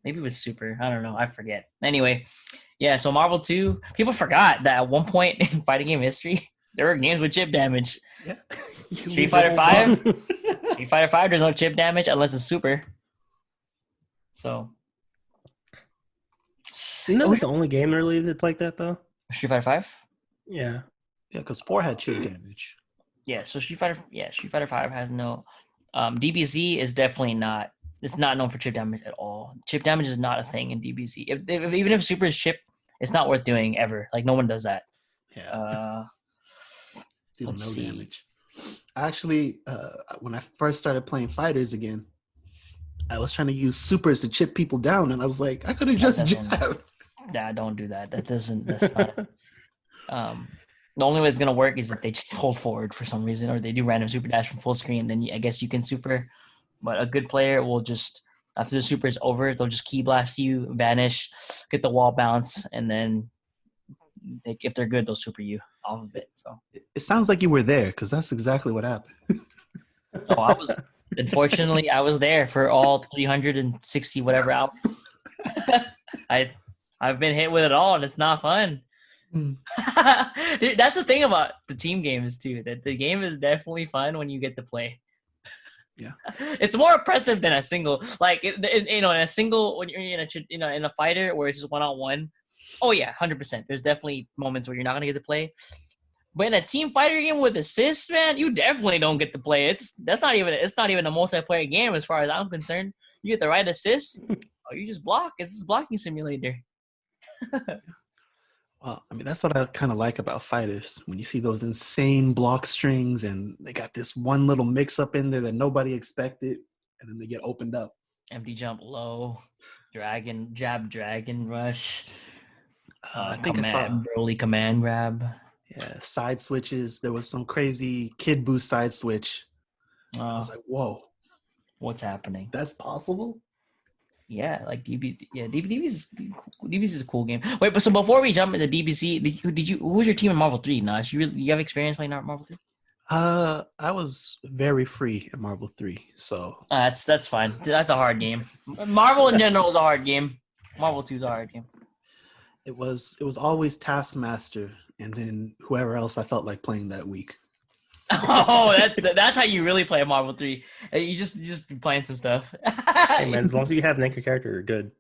Maybe with Super. I don't know. I forget. Anyway, yeah. So Marvel 2. People forgot that at one point in fighting game history, there were games with chip damage. Yeah. Street Fighter 5. Street Fighter 5. There's no chip damage unless it's Super. So. Isn't that like the only game really that's like that though? Street Fighter 5? Yeah. Yeah, because 4 had chip damage. Yeah, so Street Fighter 5 has no DBZ is definitely not, it's not known for chip damage at all. Chip damage is not a thing in DBZ. Even if Super is chip It's not worth doing ever. Like no one does that. Yeah. Deal no see. damage. Actually, when I first started playing fighters again, I was trying to use supers to chip people down, and I was like, I could have just jabbed. Yeah, don't do that. That's not. The only way it's gonna work is if they just hold forward for some reason, or they do random super dash from full screen. Then I guess you can super. But a good player will just, after the super is over, they'll just key blast you, vanish, get the wall bounce, and then if they're good, they'll super you off of it. So it sounds like you were there, because that's exactly what happened. Unfortunately, I was there for all 360 whatever hours. I've been hit with it all, and it's not fun. Dude, that's the thing about the team games too. That the game is definitely fun when you get to play. Yeah, it's more oppressive than a single. Like in a single, when you're in a fighter where it's just 1-on-1. Oh yeah, 100%. There's definitely moments where you're not gonna get to play. But in a team fighter game with assists, man, you definitely don't get to play. It's not even a multiplayer game as far as I'm concerned. You get the right assist, or you just block. It's just blocking simulator. Well, I mean, that's what I kind of like about fighters. When you see those insane block strings and they got this one little mix-up in there that nobody expected, and then they get opened up. Empty jump low, dragon rush. I think I saw Broly command grab. Yeah, side switches. There was some crazy kid boost side switch. I was like, whoa. What's happening? That's possible? Yeah, like DBZ is a cool game. Wait, but so before we jump into DBZ, who was your team in Marvel 3, Nash? You have experience playing Marvel 3? I was very free in Marvel 3, so that's fine. That's a hard game. Marvel in general is a hard game. Marvel 2 is a hard game. It was always Taskmaster and then whoever else I felt like playing that week. Oh, that's how you really play Marvel 3. You just be playing some stuff. Hey man, as long as you have an anchor character, you're good.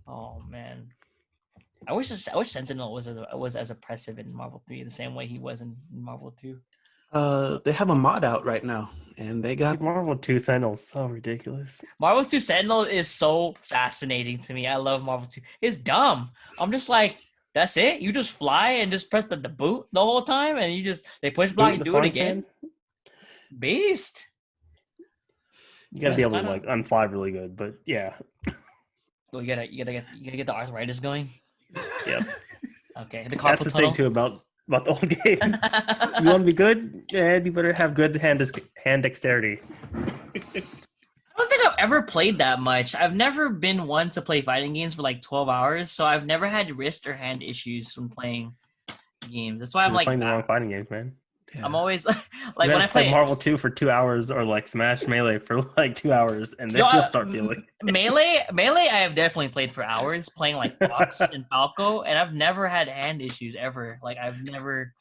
Oh man, I wish Sentinel was as oppressive in Marvel 3 the same way he was in Marvel 2. They have a mod out right now, and they got Marvel 2 Sentinel. So ridiculous. Marvel 2 Sentinel is so fascinating to me. I love Marvel 2. It's dumb. I'm just like, that's it? You just fly and just press the boot the whole time, and they push block, you do it again. Beast. You gotta be able to like unfly really good, but yeah. Well, you gotta get the arthritis going. Yep. Okay. That's the thing too about the old games. You want to be good, and you better have good hand dexterity. I don't think I've ever played that much. I've never been one to play fighting games for like 12 hours, so I've never had wrist or hand issues when playing games. That's why I'm like playing the wrong fighting games, man. Yeah. I'm always like when I play Marvel 2 for 2 hours or like Smash Melee for like 2 hours, and then you'll start feeling Melee. I have definitely played for hours playing like Fox and Falco, and I've never had hand issues ever. Like I've never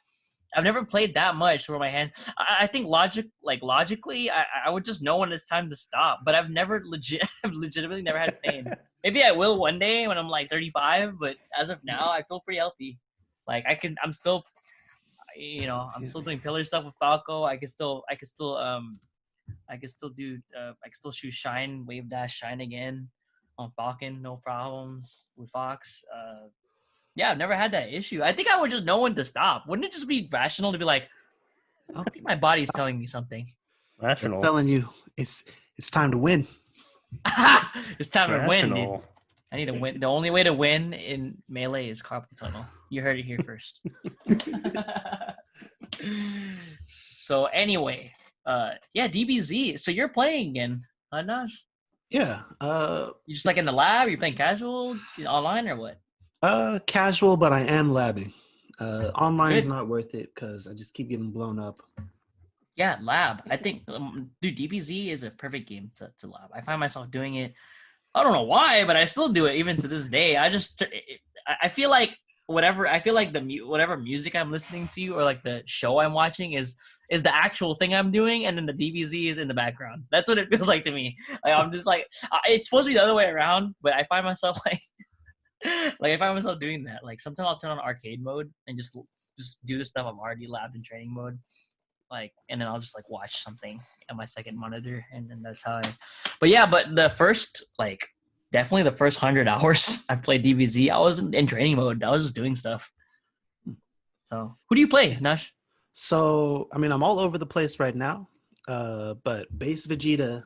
played that much where my hands. I think logically, I would just know when it's time to stop. But I've legitimately never had pain. Maybe I will one day when I'm like 35. But as of now, I feel pretty healthy. Like I'm still doing pillar stuff with Falco. I can still shoot Shine, Wave Dash, Shine again on Falcon, no problems with Fox. Yeah, I've never had that issue. I think I would just know when to stop. Wouldn't it just be rational to be like, I think my body's telling me something. Rational. I'm telling you, it's time to win. It's time to win, dude. I need to win. The only way to win in Melee is carpal tunnel. You heard it here first. So anyway, DBZ. So you're playing again, huh, Nash? Yeah. You just like in the lab? You're playing casual, online, or what? Casual, but I am labbing. Online is not worth it because I just keep getting blown up. Yeah, lab. I think, dude, DBZ is a perfect game to lab. I find myself doing it. I don't know why, but I still do it even to this day. I feel like whatever music I'm listening to or like the show I'm watching is the actual thing I'm doing, and then the DBZ is in the background. That's what it feels like to me. Like I'm just like, it's supposed to be the other way around, but I find myself like I find myself doing that. Like sometimes I'll turn on arcade mode and just do the stuff I'm already labbed in training mode. Like, and then I'll just like watch something on my second monitor, and then that's how but the first like definitely the first 100 hours I played DBZ. I wasn't in training mode. I was just doing stuff. So, who do you play, Nash? So, I mean, I'm all over the place right now, but Base Vegeta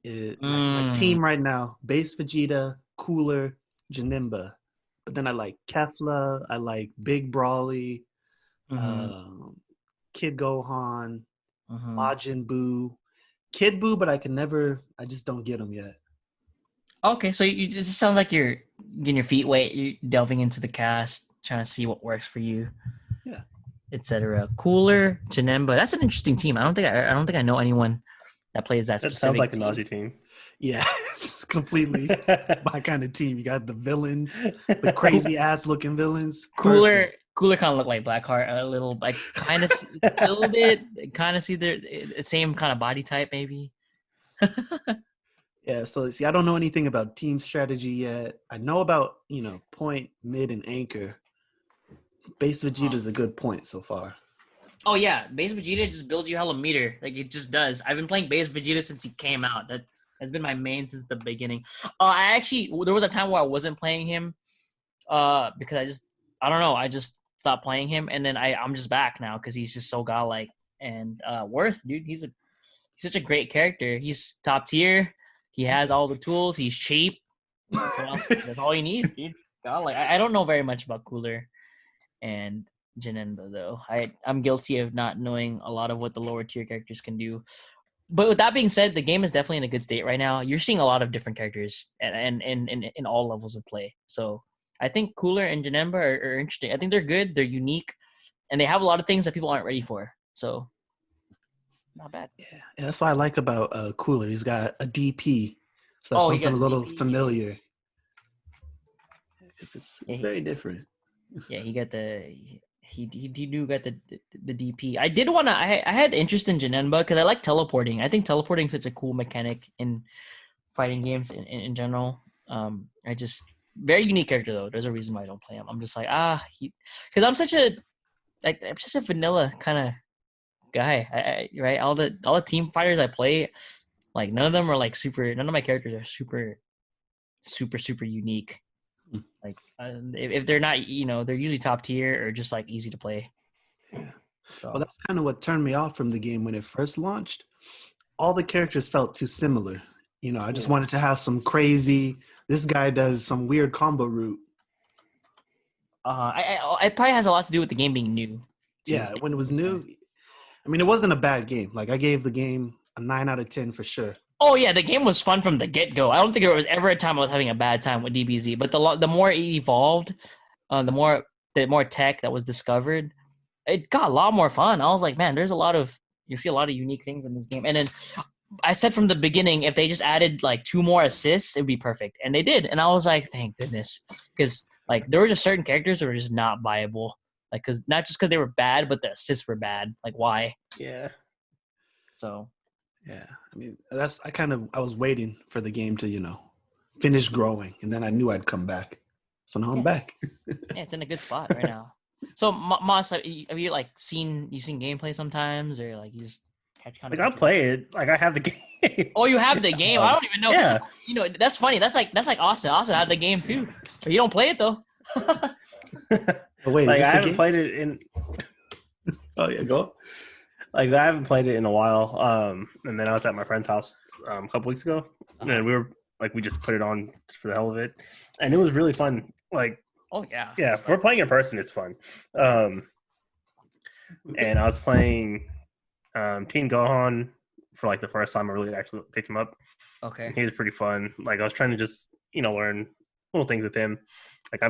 is my team right now. Base Vegeta, Cooler, Janemba. But then I like Kefla, I like Big Brawly, Kid Gohan, Majin Buu, Kid Buu, but I just don't get him yet. Okay, so it just sounds like you're getting your feet wet. You're delving into the cast, trying to see what works for you. Yeah. Etc. Cooler, Janemba. That's an interesting team. I don't think I know anyone that plays that specific sounds like team. a Nazi team. Yeah, it's completely my kind of team. You got the villains, the crazy ass looking villains. Cooler kind of look like Blackheart a little, like kind of a little bit. Kind of see the same kind of body type, maybe. Yeah, so see, I don't know anything about team strategy yet. I know about point, mid, and anchor. Base Vegeta is a good point so far. Oh yeah, Base Vegeta just builds you hella meter, like it just does. I've been playing Base Vegeta since he came out. That has been my main since the beginning. There was a time where I wasn't playing him, because I just stopped playing him, and then I'm just back now because he's just so godlike. And Worth, dude, he's such a great character. He's top tier. He has all the tools. He's cheap. That's all you need, dude. Godlike. I don't know very much about Cooler and Janemba, though. I'm guilty of not knowing a lot of what the lower tier characters can do. But with that being said, the game is definitely in a good state right now. You're seeing a lot of different characters and in all levels of play. So I think Cooler and Janemba are interesting. I think they're good. They're unique, and they have a lot of things that people aren't ready for. So not bad. Yeah, that's what I like about Cooler. He's got a DP, so that's something a little familiar. It's very different. Yeah, he got he do got the DP. I had interest in Janemba because I like teleporting. I think teleporting is such a cool mechanic in fighting games in general. Very unique character though. There's a reason why I don't play him. I'm just like because I'm such a vanilla kind of guy. Right? All the team fighters I play, like none of them are like super. None of my characters are super unique. Like if they're not, they're usually top tier or just like easy to play. Yeah. So. Well, that's kind of what turned me off from the game when it first launched. All the characters felt too similar. I just wanted to have some crazy. This guy does some weird combo route. It probably has a lot to do with the game being new. Too. Yeah, when it was new, I mean, it wasn't a bad game. Like I gave the game a 9 out of 10 for sure. Oh yeah, the game was fun from the get-go. I don't think there was ever a time I was having a bad time with DBZ. But the more it evolved, the more tech that was discovered, it got a lot more fun. I was like, man, you see a lot of unique things in this game. And then I said from the beginning, if they just added like 2 more assists, it'd be perfect. And they did. And I was like, thank goodness, because like there were just certain characters that were just not viable. Like not just because they were bad, but the assists were bad. Like why? Yeah. So. Yeah, I mean, I was waiting for the game to, finish growing, and then I knew I'd come back. So now I'm back. Yeah, it's in a good spot right now. So, Mossta, have you seen gameplay sometimes, or like you just catch kind of? Like I play it, like I have the game. Oh, you have the game? I don't even know. Yeah. That's funny. That's like Austin. Austin had the game too, but you don't play it though. Oh, wait, like I haven't played it in. Oh yeah, go. Like I haven't played it in a while, and then I was at my friend's house a couple weeks ago, and we just put it on for the hell of it, and it was really fun. Like, oh yeah, if we're playing in person, it's fun. And I was playing Team Gohan for like the first time I really actually picked him up. Okay, and he was pretty fun. Like I was trying to just learn little things with him. Like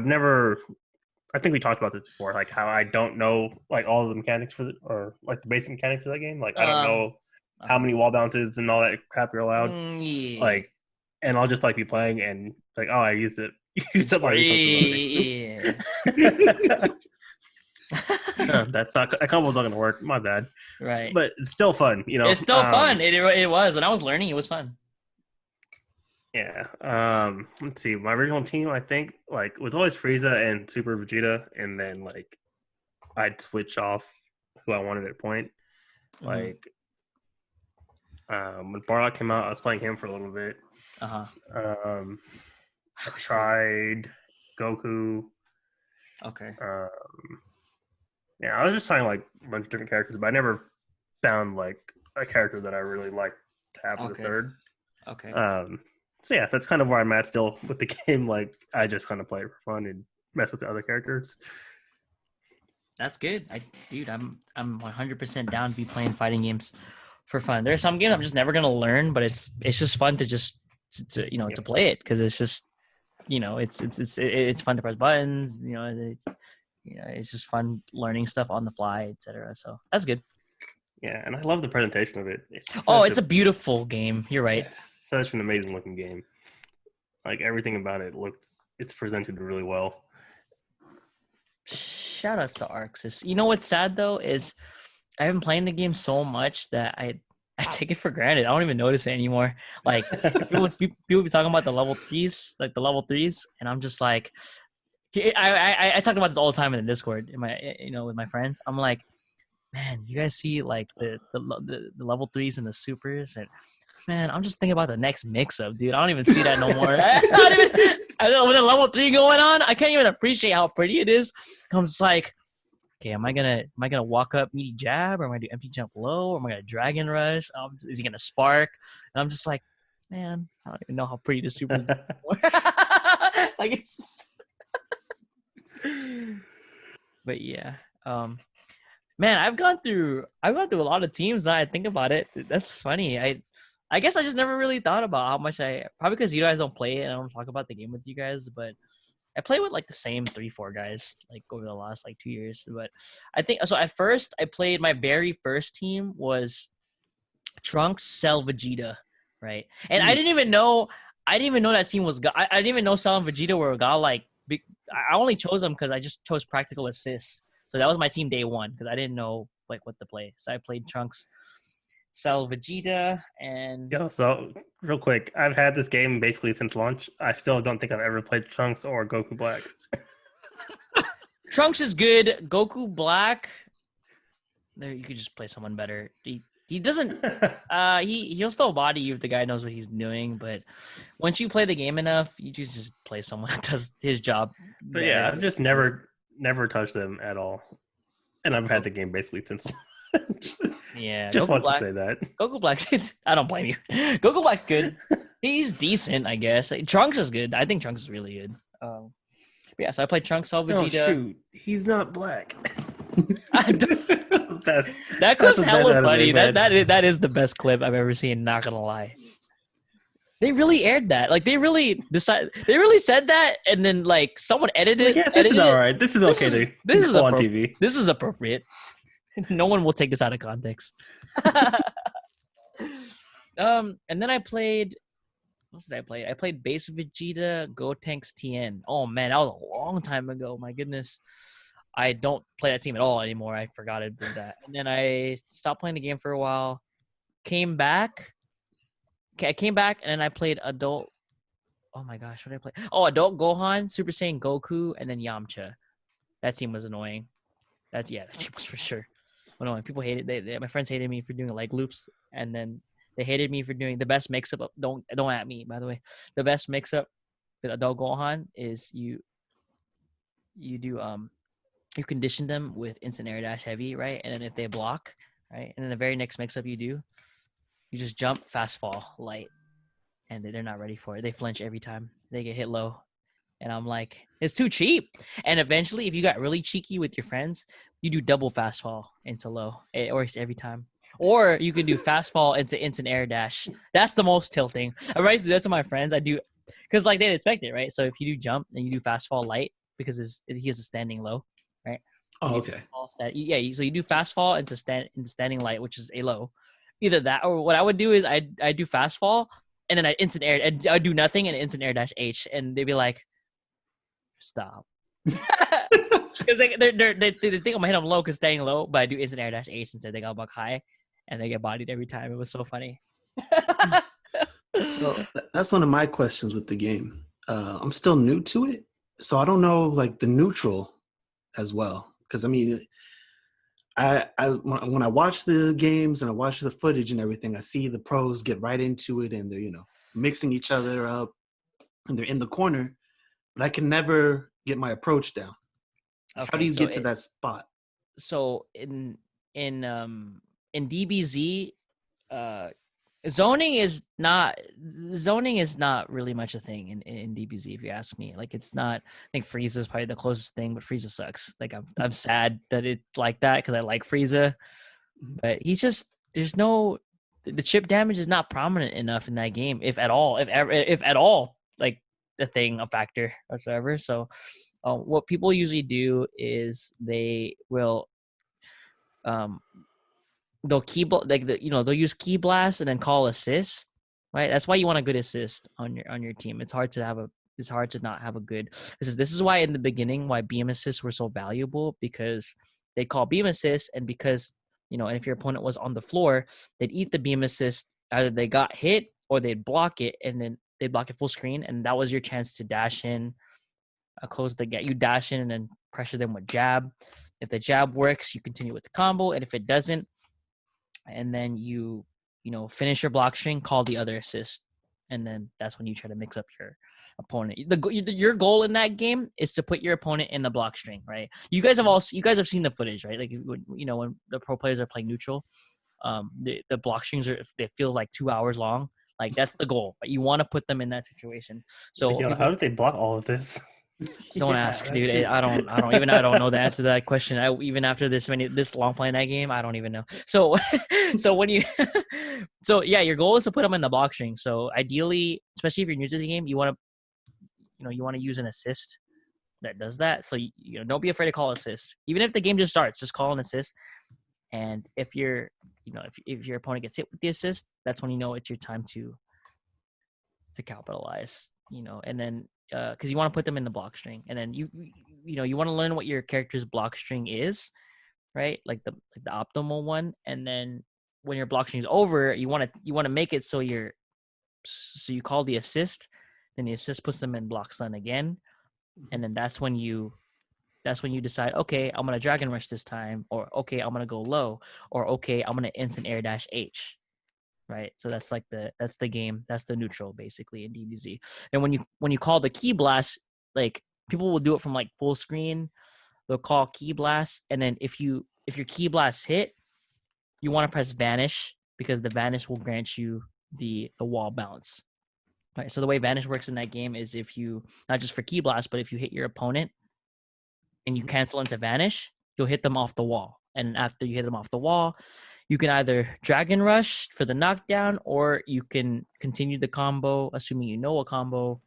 I think we talked about this before, like how I don't know like all of the mechanics or like the basic mechanics of that game. Like I don't know how many wall bounces and all that crap you're allowed. Yeah. Like, and I'll just like be playing and like, oh, I used it. Yeah. No, that combo's not gonna work. My bad. Right. But it's still fun, It's still fun. It was when I was learning. It was fun. Yeah. Let's see. My original team, I think, like was always Frieza and Super Vegeta, and then like I'd switch off who I wanted at point. Mm-hmm. Like when Bardock came out, I was playing him for a little bit. I tried Goku. Okay. Yeah, I was just trying like a bunch of different characters, but I never found like a character that I really liked to have for the third. Okay. So yeah, that's kind of where I'm at still with the game. Like, I just kind of play it for fun and mess with the other characters. That's good. I'm 100% down to be playing fighting games for fun. There's some games I'm just never gonna learn, but it's just fun to just to play it because it's just it's fun to press buttons. It's just fun learning stuff on the fly, etc. So that's good. Yeah, and I love the presentation of it. It's a beautiful game. You're right. It's such an amazing looking game. Like everything about it it's presented really well. Shout outs to Arxis. You know what's sad though is I've been playing the game so much that I take it for granted. I don't even notice it anymore. Like people be talking about the level 3s, and I'm just like, I talk about this all the time in the Discord, with my friends. I'm like, man, you guys see like the level 3s and the supers, and man, I'm just thinking about the next mix-up, dude. I don't even see that no more. I don't know, with a level 3 going on, I can't even appreciate how pretty it is. I'm just like, okay, am I gonna walk up meaty jab, or am I gonna do empty jump low, or am I gonna dragon rush? Is he gonna spark? And I'm just like, man, I don't even know how pretty the super is anymore. Like it's just... But yeah, man, I've gone through a lot of teams. Now I think about it, that's funny. I guess I just never really thought about how much probably because you guys don't play it and I don't talk about the game with you guys, but I play with like the same 3-4 guys like over the last like 2 years. But I think so. At first, I played my very first team was Trunks, Cell, Vegeta, right? And I didn't even know that team was. I didn't even know Cell and Vegeta were got like big. I only chose them because I just chose practical assists. So that was my team day one because I didn't know like what to play. So I played Trunks, Cell, Vegeta, and so real quick, I've had this game basically since launch. I still don't think I've ever played Trunks or Goku Black. Trunks is good. Goku Black, there you could just play someone better. He doesn't. He'll still body you if the guy knows what he's doing. But once you play the game enough, you just play someone that does his job. But yeah, I've just never touched them at all, and I've had the game basically since. Yeah, just Goku want Black, to say that Goku Black's good. I don't blame you. Goku Black's good. He's decent, I guess. Trunks is good. I think Trunks is really good. Yeah, so I played Trunks, Cell, Vegeta. Oh shoot, he's not black. That clip's hella funny. That is the best clip I've ever seen. Not gonna lie. They really aired that. Like they really said that, and then like someone edited. Yeah, this is all right. This is okay to go on TV. This is appropriate. No one will take this out of context. And then I played. What did I play? I played Base Vegeta, Gotenks, TN. Oh man, that was a long time ago. My goodness, I don't play that team at all anymore. I forgot I did that. And then I stopped playing the game for a while. Came back. Okay, I came back and then I played Adult. Oh my gosh, what did I play? Oh, Adult Gohan, Super Saiyan Goku, and then Yamcha. That team was annoying. That team was for sure annoying. People hated. My friends hated me for doing leg loops, and then they hated me for doing the best mix-up. Don't at me, by the way. The best mix-up with Adult Gohan is you do you condition them with instant air dash heavy, right? And then if they block, right, and then the very next mix-up you do, you just jump, fast fall, light, and they're not ready for it. They flinch every time. They get hit low. And I'm like, it's too cheap. And eventually, if you got really cheeky with your friends, you do double fast fall into low. It works every time. Or you can do fast fall into instant air dash. That's the most tilting. I always do that to my friends. I do, because like they'd expect it, right? So if you do jump and you do fast fall light, because he has a standing low, right? Oh, okay. So you do fast fall into standing light, which is a low. Either that, or what I would do is I do fast fall and then I instant air. I do nothing and instant air dash H, and they'd be like, stop. Because they think I'm gonna hit them low because staying low, but I do instant air dash H instead. They got buck high, and they get bodied every time. It was so funny. So that's one of my questions with the game. I'm still new to it, so I don't know like the neutral as well. Because I mean, when I watch the games and I watch the footage and everything, I see the pros get right into it and they're mixing each other up. and they're in the corner, but I can never get my approach down. Okay, How do you get to that spot? So in DBZ, zoning is not really much a thing in DBZ, if you ask me. Like, it's not. I think Frieza is probably the closest thing, but Frieza sucks. Like, I'm sad that it's like that because I like Frieza, but he's just the chip damage is not prominent enough in that game, if at all, if at all, like a factor whatsoever. So what people usually do is they will they'll they'll use key blast and then call assist, right? That's why you want a good assist on your team. It's hard to not have a good. This is why in the beginning why beam assists were so valuable, because they call beam assist, and because and if your opponent was on the floor, they'd eat the beam assist. Either they got hit or they'd block it, and then they'd block it full screen, and that was your chance to dash in, close the gap. You dash in and then pressure them with jab. If the jab works, you continue with the combo, and if it doesn't, and then you finish your block string, call the other assist, and then that's when you try to mix up your opponent. Your goal in that game is to put your opponent in the block string, right? You guys have seen the footage, right? Like, when the pro players are playing neutral, the block strings they feel like 2 hours long. Like, that's the goal. You want to put them in that situation. So how did they block all of this? Don't ask, dude. I don't know the answer to that question. Even after this long playing that game, I don't even know. So when you your goal is to put them in the block string. So ideally, especially if you're new to the game, you want to use an assist that does that. So don't be afraid to call assist. Even if the game just starts, just call an assist. And if you're if your opponent gets hit with the assist, that's when it's your time to capitalize. And then because you want to put them in the block string, and then you want to learn what your character's block string is, right? Like the optimal one. And then when your block string is over, you want to make it so you call the assist, then the assist puts them in block stun again, and then that's when you decide, okay, I'm gonna dragon rush this time, or okay, I'm gonna go low, or okay, I'm gonna instant air dash H. Right, so that's the game. That's the neutral basically in DBZ. And when you call the key blast, like, people will do it from like full screen. They'll call key blast, and then if your key blast hit, you want to press vanish, because the vanish will grant you the wall bounce. Right. So the way vanish works in that game is, if you, not just for key blast, but if you hit your opponent and you cancel into vanish, you'll hit them off the wall. And after you hit them off the wall, you can either Dragon Rush for the knockdown, or you can continue the combo, assuming you know a combo.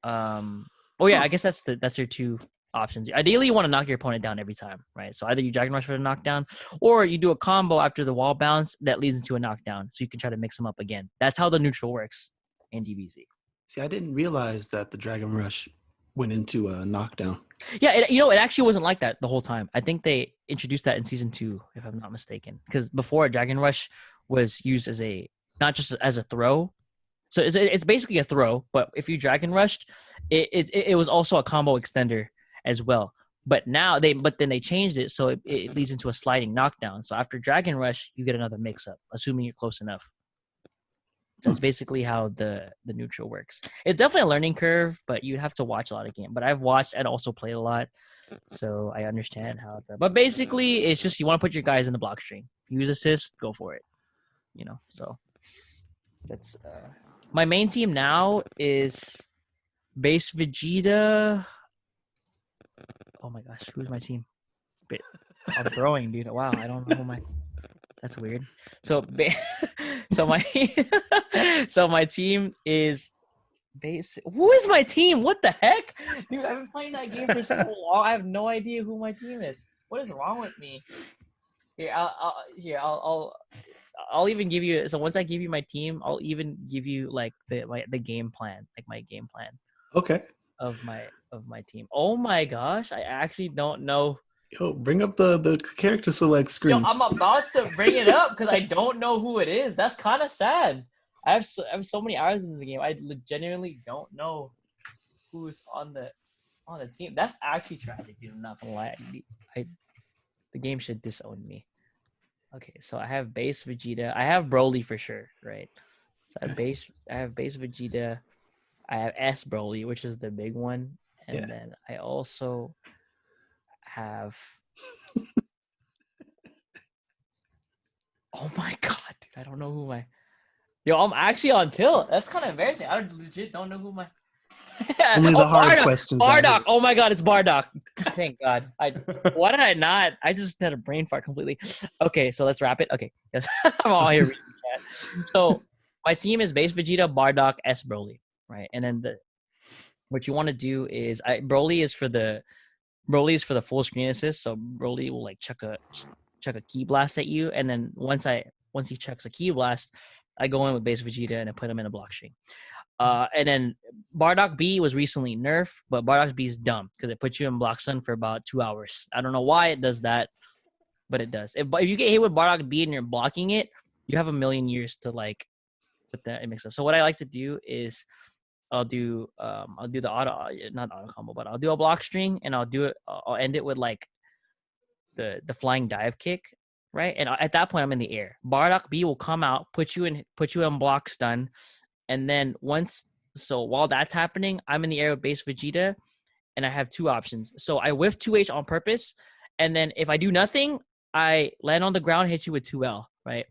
I guess that's your two options. Ideally, you want to knock your opponent down every time, right? So either you Dragon Rush for the knockdown, or you do a combo after the wall bounce that leads into a knockdown, so you can try to mix them up again. That's how the neutral works in DBZ. See, I didn't realize that the Dragon Rush went into a knockdown. Yeah, it actually wasn't like that the whole time. I think they introduced that in season 2, if I'm not mistaken. Because before, Dragon Rush was used as not just as a throw. So it's basically a throw, but if you Dragon Rushed, it was also a combo extender as well. But then they changed it, so it leads into a sliding knockdown. So after Dragon Rush, you get another mix-up, assuming you're close enough. So that's basically how the neutral works. It's definitely a learning curve, but you'd have to watch a lot of games. But I've watched and also played a lot, so I understand how. But basically, it's just you want to put your guys in the block string. Use assist, go for it. So that's my main team now is Base Vegeta. Oh my gosh, who's my team? I'm throwing, dude. Wow, I don't know who my. That's weird. So my team is base. Who is my team? What the heck, dude? I've been playing that game for so long. I have no idea who my team is. What is wrong with me? Here, I'll even give you. So once I give you my team, I'll even give you like the game plan, like my game plan. Okay. Of my team. Oh my gosh, I actually don't know. Yo, bring up the character select screen. Yo, I'm about to bring it up because I don't know who it is. That's kind of sad. I have so many hours in this game. I genuinely don't know who's on the team. That's actually tragic, dude. I'm not gonna lie. The game should disown me. Okay, so I have base Vegeta. I have Broly for sure, right? So I have base Vegeta. I have S Broly, which is the big one, and Yeah. then I also have. Oh my god, dude! I don't know who my. Yo, I'm actually on tilt. That's kind of embarrassing. I legit don't know who my. Only the hard Bardock. questions. Bardock. Oh my god, it's Bardock. Thank God. Why did I not? I just had a brain fart completely. Okay, so let's wrap it. Okay, yes. I'm all here reading chat. So my team is base Vegeta, Bardock, S Broly, right? And then what you want to do is Broly is for the full screen assist. So Broly will like chuck a key blast at you, and then once he chucks a key blast, I go in with base Vegeta and I put him in a block string. And then Bardock B was recently nerfed, but Bardock B is dumb because it puts you in block stun for about 2 hours. I don't know why it does that, but it does. If you get hit with Bardock B and you're blocking it, you have a million years to like put that mix up. So what I like to do is I'll do the not auto combo, but I'll do a block string and I'll end it with like the flying dive kick, right? And at that point I'm in the air. Bardock B will come out, put you in block stun. And then while that's happening, I'm in the air with base Vegeta, and I have 2 options. So I whiff 2H on purpose, and then if I do nothing, I land on the ground, hit you with 2L, right?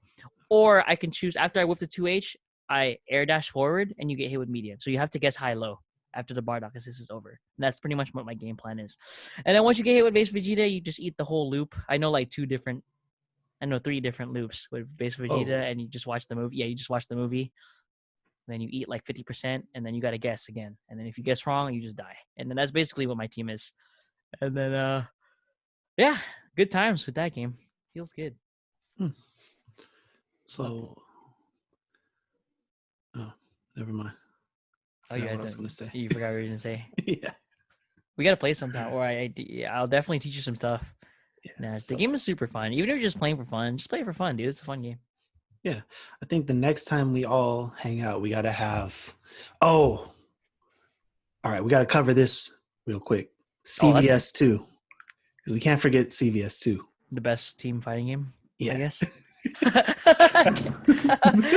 Or I can choose, after I whiff the 2H, I air dash forward, and you get hit with medium. So you have to guess high-low after the Bardock assist is over. And that's pretty much what my game plan is. And then once you get hit with base Vegeta, you just eat the whole loop. I know 3 different loops with base Vegeta, and you just watch the movie. Yeah, you just watch the movie. Then you eat like 50%, and then you got to guess again. And then if you guess wrong, you just die. And then that's basically what my team is. And then, yeah, good times with that game. Feels good. So, never mind. Oh, you guys, what I was going to say. You forgot what you were going to say? Yeah. We got to play sometime, or I'll definitely teach you some stuff. Yeah, the game is super fun. Even if you're just playing for fun, just play it for fun, dude. It's a fun game. Yeah, I think the next time we all hang out, we got to have. All right, we got to cover this real quick. CVS 2, because we can't forget CVS 2. The best team fighting game, yeah. I guess.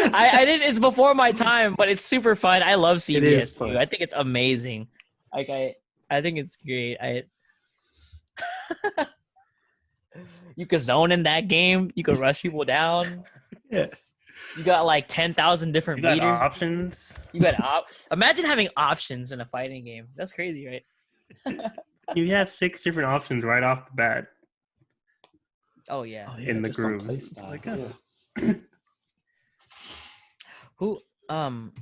I didn't. It's before my time, but it's super fun. I love CVS 2. I think it's amazing. Like I think it's great. You could zone in that game. You could rush people down. Yeah. You got like 10,000 different meters. Options. You got Imagine having options in a fighting game. That's crazy, right? You have 6 different options right off the bat. Oh yeah. In the grooves. Who? I'm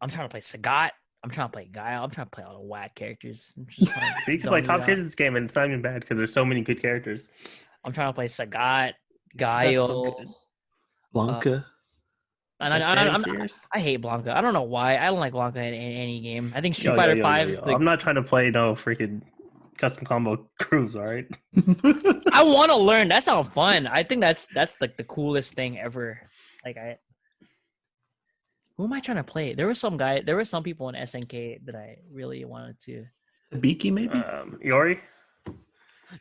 trying to play Sagat. I'm trying to play Guile. I'm trying to play all the whack characters. So you can play top tiers in this game, and it's not even bad because there's so many good characters. I'm trying to play Sagat, Guile, Blanca. And I hate Blanca. I don't know why. I don't like Blanca in any game. I think Street Fighter 5 is the... I'm not trying to play no freaking custom combo grooves, all right? I want to learn. That sounds fun. I think that's like the coolest thing ever. Like who am I trying to play? There was some people in SNK that I really wanted to. Beaky, maybe? Iori?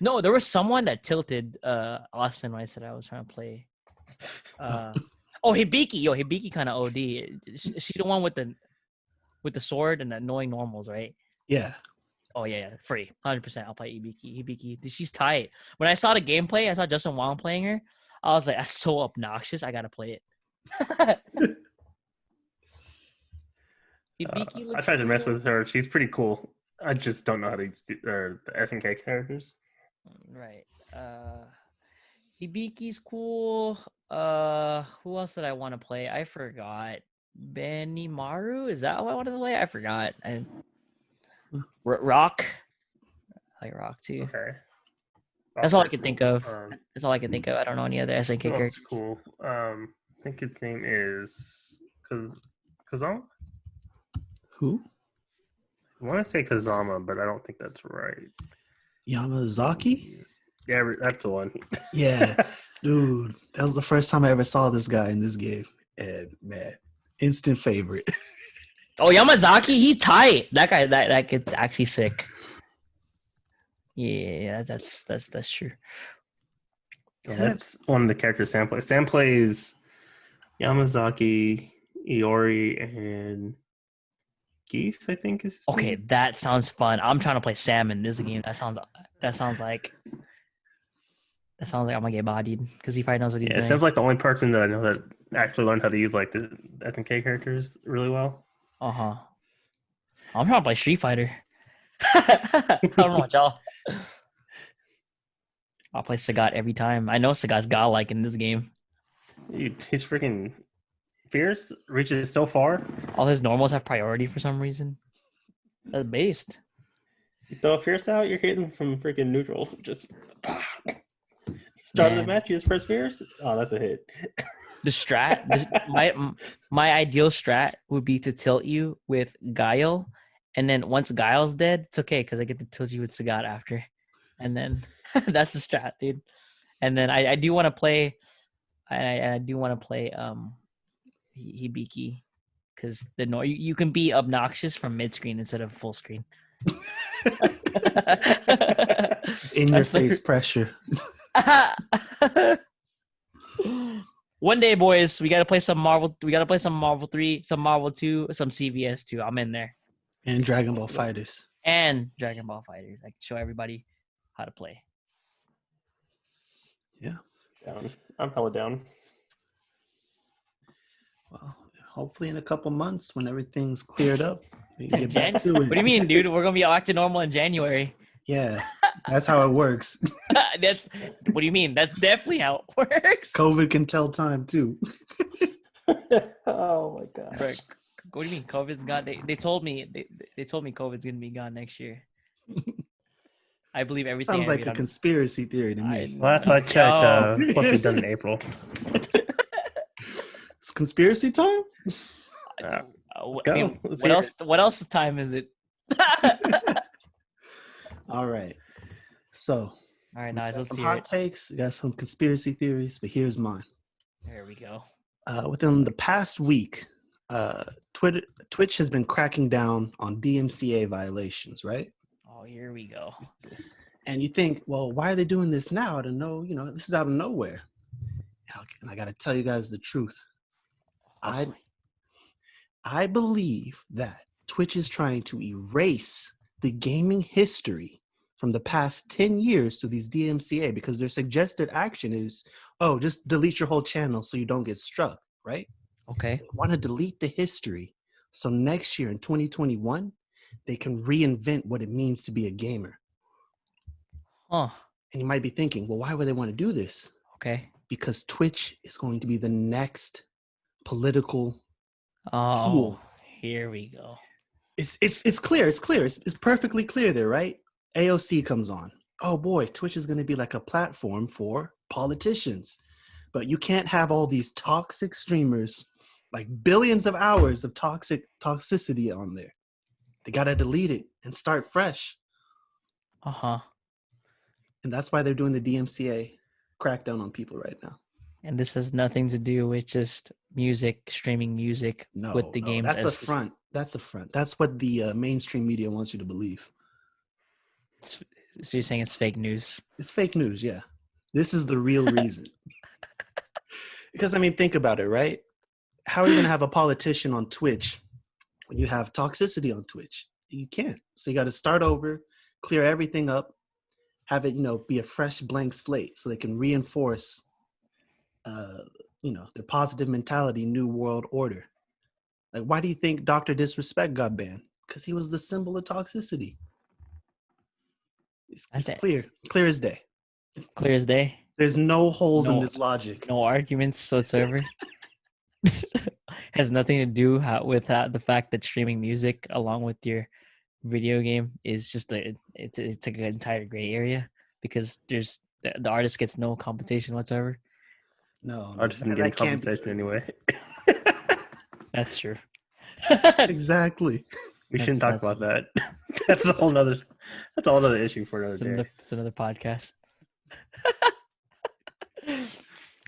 No, there was someone that tilted Austin when I said I was trying to play. Hibiki. Hibiki kind of OD. She the one with the sword and the annoying normals, right? Yeah. Oh yeah, free. 100%. I'll play Hibiki. She's tight. When I saw the gameplay, I saw Justin Wong playing her. I was like, that's so obnoxious. I gotta play it. Hibiki I tried to mess with her. She's pretty cool. I just don't know how to use the SNK characters. Right. Hibiki's cool. Who else did I want to play? I forgot. Benimaru? Is that who I wanted to play? I forgot. Rock. I like Rock too. Okay. That's all I can think of. That's all I can think of. I don't know any other SNK characters. Cool. I think its name is Kazama. Who? I want to say Kazama, but I don't think that's right. Yamazaki? Yeah, that's the one. Yeah. Dude, that was the first time I ever saw this guy in this game. And man, instant favorite. Oh, Yamazaki, he's tight. That guy, that kid's actually sick. Yeah, that's true. Yeah, that's one of the characters Sam plays. Sam plays Yamazaki, Iori, and Geese, I think is. Okay, that sounds fun. I'm trying to play Sam in this game. That sounds like I'm gonna get bodied because he probably knows what he's doing. Sam's like the only person that I know that actually learned how to use like the SNK characters really well. I'm trying to play Street Fighter. I don't know what y'all. I'll play Sagat every time. I know Sagat's godlike in this game. He's freaking fierce. Reaches so far. All his normals have priority for some reason. That's based. You throw a fierce out, you're hitting from freaking neutral. Just start of the match, you just press fierce. Oh, that's a hit. The strat, my ideal strat would be to tilt you with Guile, and then once Guile's dead, it's okay because I get to tilt you with Sagat after, and then that's the strat, dude. And then I do want to play, I do want to play Hibiki, because you can be obnoxious from mid screen instead of full screen. In your face pressure. One day, boys, we gotta play some Marvel. We gotta play some Marvel 3, some Marvel 2, some CVS 2. I'm in there. And Dragon Ball Fighters. And Dragon Ball Fighters. I can show everybody how to play. Yeah. Down. I'm hella down. Well, hopefully in a couple months when everything's cleared up, we can get back to it. What do you mean, dude? We're gonna be back to normal in January. Yeah, that's how it works. What do you mean? That's definitely how it works. COVID can tell time too. Oh my gosh. Right. What do you mean? COVID's gone. They told me COVID's gonna be gone next year. I believe everything. Sounds like a conspiracy theory to me. Last I checked, what's it done in April? It's conspiracy time. Let's go. I mean, what else's time is it? All right. So, all right, nice. Let's some hear hot it. takes. We got some conspiracy theories, but here's mine. There we go. Within the past week, Twitch has been cracking down on DMCA violations, right? Oh, here we go. And you think, well, why are they doing this now? This is out of nowhere. And I got to tell you guys the truth. I believe that Twitch is trying to erase the gaming history from the past 10 years through these DMCA because their suggested action is, just delete your whole channel so you don't get struck, right? Okay. They want to delete the history so next year in 2021, they can reinvent what it means to be a gamer. Huh. And you might be thinking, well, why would they want to do this? Okay. Because Twitch is going to be the next political tool. Cool. Here we go. It's clear. It's perfectly clear there, right? AOC comes on. Oh boy, Twitch is going to be like a platform for politicians. But you can't have all these toxic streamers, like billions of hours of toxicity on there. They got to delete it and start fresh. Uh-huh. And that's why they're doing the DMCA crackdown on people right now. And this has nothing to do with just streaming music with the games. That's a front. That's what the mainstream media wants you to believe. So you're saying it's fake news? It's fake news, yeah. This is the real reason. Because, think about it, right? How are you going to have a politician on Twitch when you have toxicity on Twitch? You can't. So you got to start over, clear everything up, have it, be a fresh blank slate so they can reinforce their positive mentality, new world order. Like, why do you think Dr. Disrespect got banned? Because he was the symbol of toxicity. It's clear as day. Clear as day. There's no holes in this logic. No arguments whatsoever. Has nothing to do with the fact that streaming music along with your video game is just it's like an entire gray area because there's the artist gets no compensation whatsoever. No, artist didn't get compensation anyway. That's true. Exactly. We shouldn't talk about that. That's a whole nother issue for another day. It's another podcast.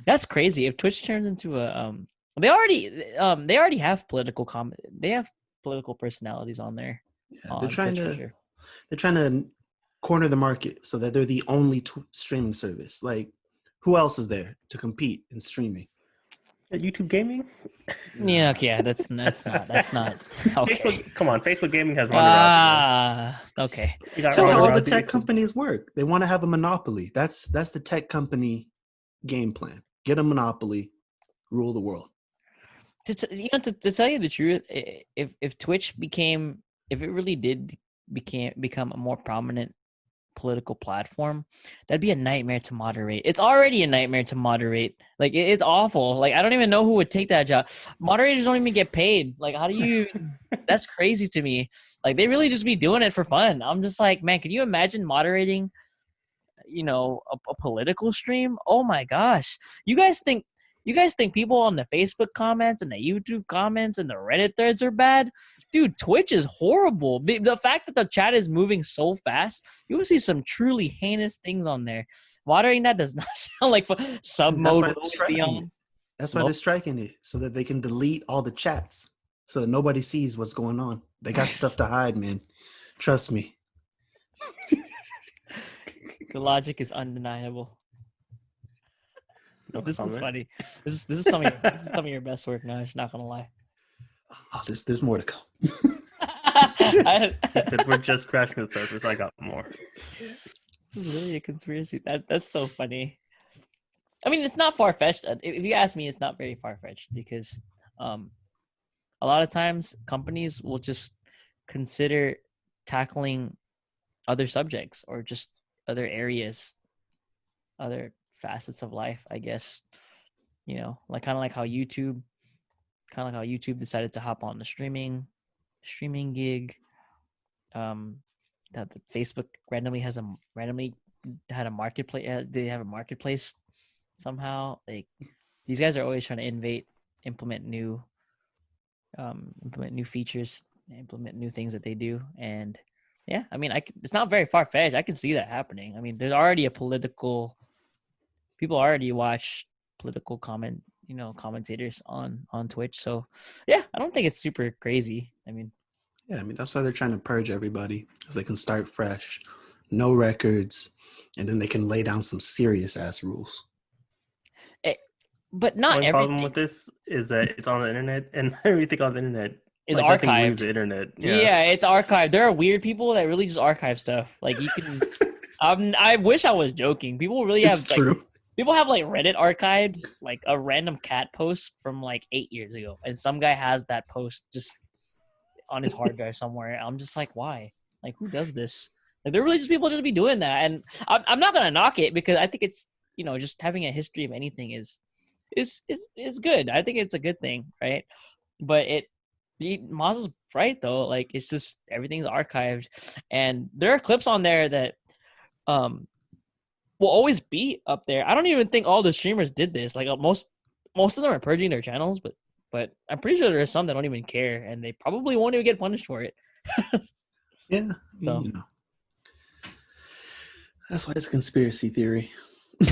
That's crazy. If Twitch turns into a they already have political they have political personalities on there. Yeah, they're trying to corner the market so that they're the only streaming service. Like, who else is there to compete in streaming? YouTube gaming? Yeah, okay, that's not okay. Come on, Facebook gaming has Ronda Rousey. Okay. That's how all the tech companies work. They want to have a monopoly. That's the tech company game plan. Get a monopoly, rule the world. To tell you the truth, if Twitch if it really did become a more prominent political platform, that'd be a nightmare to moderate. It's already a nightmare to moderate. Like it's awful. Like I don't even know who would take that job. Moderators don't even get paid. Like how do you? That's crazy to me. Like they really just be doing it for fun. I'm just like, man, can you imagine moderating? A political stream? Oh my gosh! You guys think people on the Facebook comments and the YouTube comments and the Reddit threads are bad? Dude, Twitch is horrible. The fact that the chat is moving so fast, you will see some truly heinous things on there. Moderating that does not sound like sub mode. That's why they're striking it, so that they can delete all the chats, so that nobody sees what's going on. They got stuff to hide, man. Trust me. The logic is undeniable. No this comment. is funny. This is some of your best work, Nash. Not gonna lie. Oh, there's more to come. We're just scratching the surface. I got more. This is really a conspiracy. That's so funny. I mean, it's not far fetched. If you ask me, it's not very far fetched because, a lot of times companies will just consider tackling other subjects or just other areas, other facets of life, I guess. Like kind of like how YouTube decided to hop on the streaming gig. That Facebook randomly had a marketplace. They have a marketplace somehow. Like these guys are always trying to implement new features, implement new things that they do. And yeah, I mean, it's not very far fetched. I can see that happening. I mean, there's already people already watch political commentators on Twitch. So yeah, I don't think it's super crazy. I mean, that's why they're trying to purge everybody, because they can start fresh, no records, and then they can lay down some serious ass rules. But not everything. One problem with this is that it's on the internet, and everything on the internet is archived. Leaves the internet. Yeah, it's archived. There are weird people that really just archive stuff. Like you can. I wish I was joking. People really have people have like Reddit archived, like a random cat post from like 8 years ago, and some guy has that post just on his hard drive somewhere. I'm just like, why? Like, who does this? Like, they're really just people just be doing that, and I'm not gonna knock it because I think it's just having a history of anything is good. I think it's a good thing, right? But Moz is right though. Like it's just everything's archived, and there are clips on there that will always be up there. I don't even think all the streamers did this. Like most of them are purging their channels, but I'm pretty sure there are some that don't even care, and they probably won't even get punished for it. Yeah, so. That's why it's conspiracy theory. It's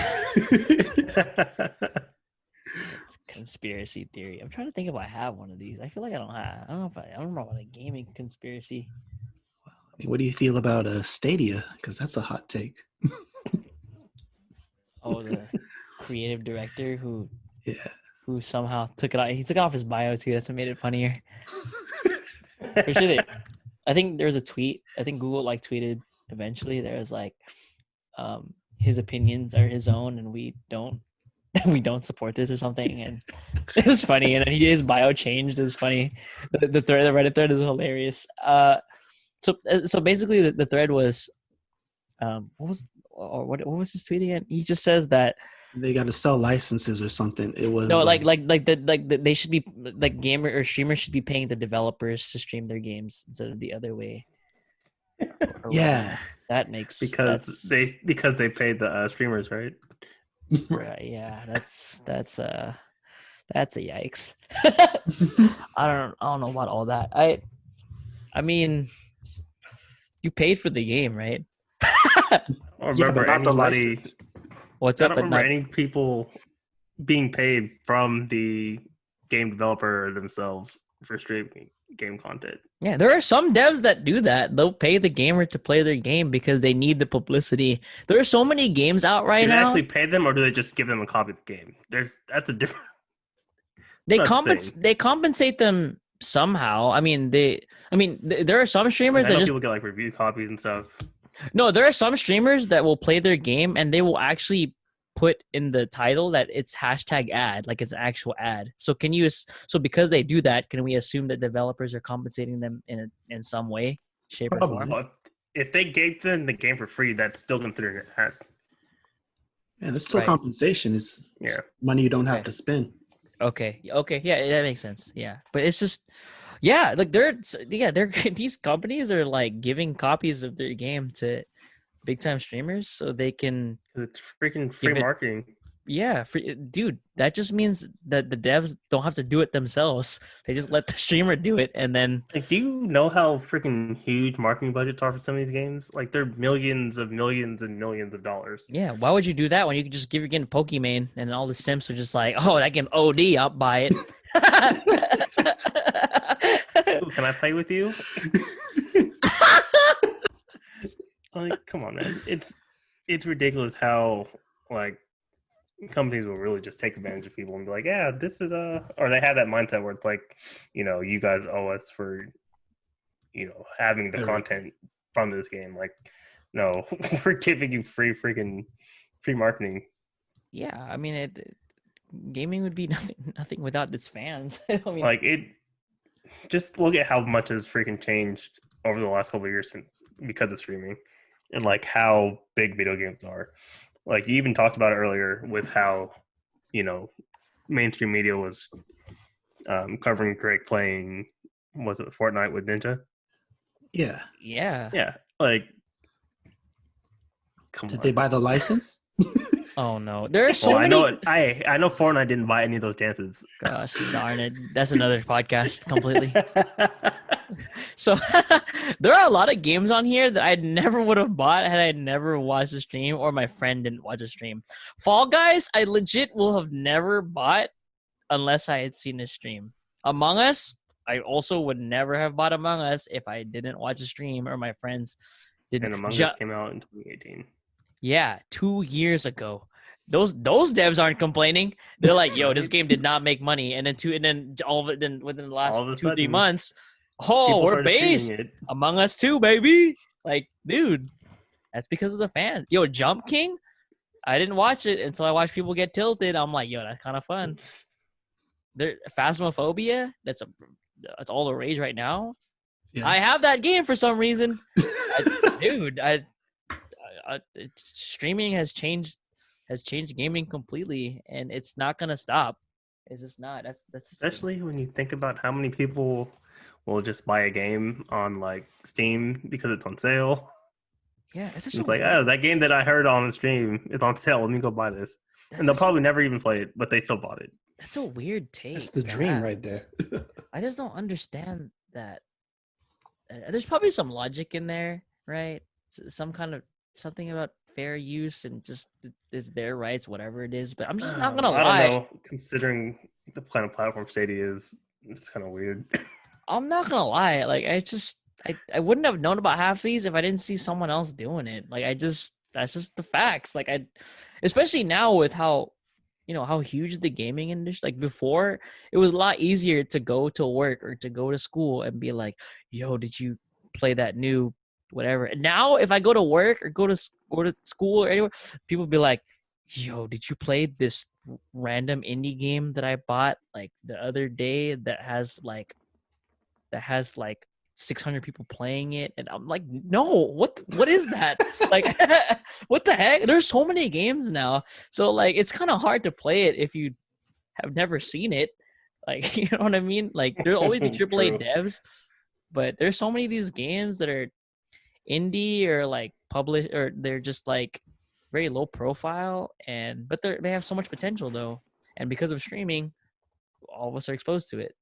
conspiracy theory. I'm trying to think if I have one of these. I feel like I don't have. I don't know about a gaming conspiracy. I mean, what do you feel about Stadia? Because that's a hot take. Oh, the creative director who somehow took it out. He took it off his bio too. That's what made it funnier. For sure, I think there was a tweet. I think Google tweeted eventually. There was his opinions are his own, and we don't support this or something. And it was funny. And then his bio changed. It was funny. The Reddit thread is hilarious. So basically the thread was, what was his tweet again? He just says that they got to sell licenses or something. It was they should be gamer or streamers should be paying the developers to stream their games instead of the other way. Yeah, that makes because they paid the streamers, right? Right. Yeah, that's a yikes. I don't know about all that. I mean, you paid for the game, right? Remember not the license. What's I up? don't remember any people being paid from the game developer themselves for streaming game content. Yeah, there are some devs that do that. They'll pay the gamer to play their game because they need the publicity. There are so many games out right now. Do they actually pay them, or do they just give them a copy of the game? That's a different. They compensate them somehow. I mean, there are some streamers that people get like review copies and stuff. No, there are some streamers that will play their game and they will actually put in the title that it's #ad, like it's an actual ad. So because they do that, can we assume that developers are compensating them in some way, shape, or form? Well, if they gave them the game for free, that's still considered an ad. Yeah, that's still compensation. It's money you don't have to spend. Okay, yeah, that makes sense. Yeah, but it's just, like they're these companies are like giving copies of their game to big time streamers so they can. It's freaking free marketing. Yeah, dude, that just means that the devs don't have to do it themselves. They just let the streamer do it, and then. Like, do you know how freaking huge marketing budgets are for some of these games? Like, they're millions and millions of dollars. Yeah, why would you do that when you could just give your game Pokemon and all the simps are just like, oh, that game OD, I'll buy it. Ooh, can I play with you? Like, come on, man. It's ridiculous how like companies will really just take advantage of people and be like, yeah, this is or they have that mindset where it's like, you guys owe us for, having the content from this game. Like, no, we're giving you free marketing. Yeah, I mean, gaming would be nothing without its fans. I mean, like just look at how much has freaking changed over the last couple of years because of streaming, and like how big video games are. Like, you even talked about it earlier with how, mainstream media was covering Drake playing, was it Fortnite with Ninja? Yeah. Yeah. Yeah. Like, Did they buy the license? Oh no, there are so many. I know Fortnite didn't buy any of those dances. Gosh darn it, that's another podcast completely. So there are a lot of games on here that I never would have bought had I never watched a stream or my friend didn't watch a stream. Fall Guys, I legit will have never bought unless I had seen a stream. Among Us, I also would never have bought Among Us if I didn't watch a stream or my friends didn't. And Among Us came out in 2018. Yeah, 2 years ago. Those devs aren't complaining. They're like, "Yo, this game did not make money," and then all of it. Then within the last 2-3 months, we're based Among Us 2, baby. Like, dude, that's because of the fans. Yo, Jump King, I didn't watch it until I watched people get tilted. I'm like, yo, that's kind of fun. Phasmophobia, that's all the rage right now. Yeah. I have that game for some reason. Streaming has changed gaming completely, and it's not gonna stop. It's just not. That's especially when you think about how many people will just buy a game on like Steam because it's on sale. Yeah, it's like, oh, that game that I heard on the stream is on sale. Let me go buy this, and they'll probably never even play it, but they still bought it. That's a weird take. That's the dream right there. I just don't understand that. There's probably some logic in there, right? Some kind of something about fair use and just is their rights, whatever it is. But I'm just not gonna lie. I don't know. Considering the kind of platform Stadia is, it's kind of weird. I'm not gonna lie. Like, I wouldn't have known about half these if I didn't see someone else doing it. Like, that's just the facts. Like, especially now with how huge the gaming industry. Like, before, it was a lot easier to go to work or to go to school and be like, yo, did you play that new whatever? And now if I go to work or go to school or anywhere, people be like, yo, did you play this random indie game that I bought like the other day that has like 600 people playing it? And I'm like, no, what is that? Like, what the heck? There's so many games now, so like it's kind of hard to play it if you have never seen it. Like, you know what I mean? Like, there'll always be AAA devs, but there's so many of these games that are indie or like published, or they're just like very low profile, but they have so much potential though, and because of streaming, all of us are exposed to it.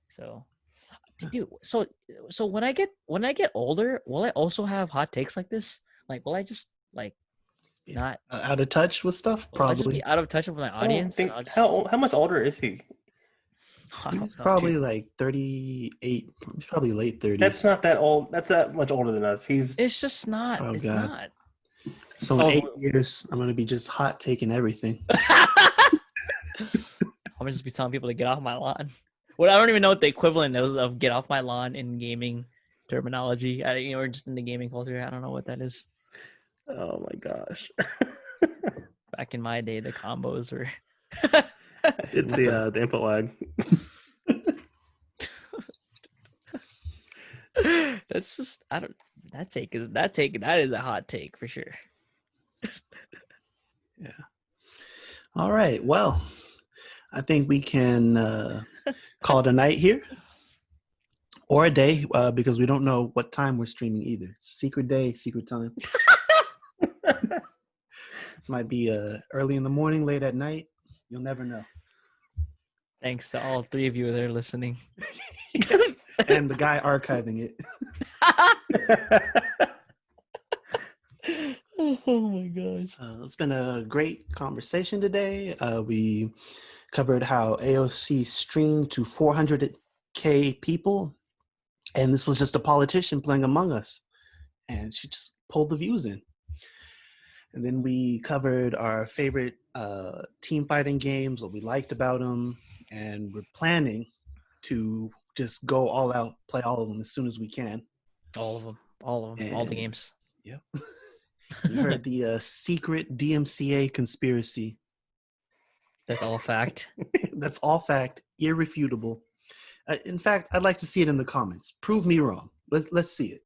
So, dude, so when I get older, will I also have hot takes like this? Like, will I just like not out of touch with stuff? Probably be out of touch with my audience. How much older is he? He's probably like 38. He's probably late 30s. That's not that old. That's that much older than us. It's just not. Oh, it's God. not. So in 8 years, I'm gonna be just hot taking everything. I'm gonna just be telling people to get off my lawn. Well, I don't even know what the equivalent is of "get off my lawn" in gaming terminology. Or just in the gaming culture. I don't know what that is. Oh my gosh. Back in my day, the combos were. It's the input lag. That's just that is a hot take for sure. Yeah. All right. Well, I think we can call it a night here, or a day, because we don't know what time we're streaming either. It's a secret day, secret time. This might be early in the morning, late at night. You'll never know. Thanks to all three of you that are listening. And the guy archiving it. Oh my gosh. It's been a great conversation today. We covered how AOC streamed to 400K people. And this was just a politician playing Among Us. And she just pulled the views in. And then we covered our favorite team fighting games, what we liked about them. And we're planning to just go all out, play all of them as soon as we can. All of them, all the games. Yep. You heard the secret DMCA conspiracy. That's all fact. That's all fact, irrefutable. In fact, I'd like to see it in the comments. Prove me wrong. Let's see it.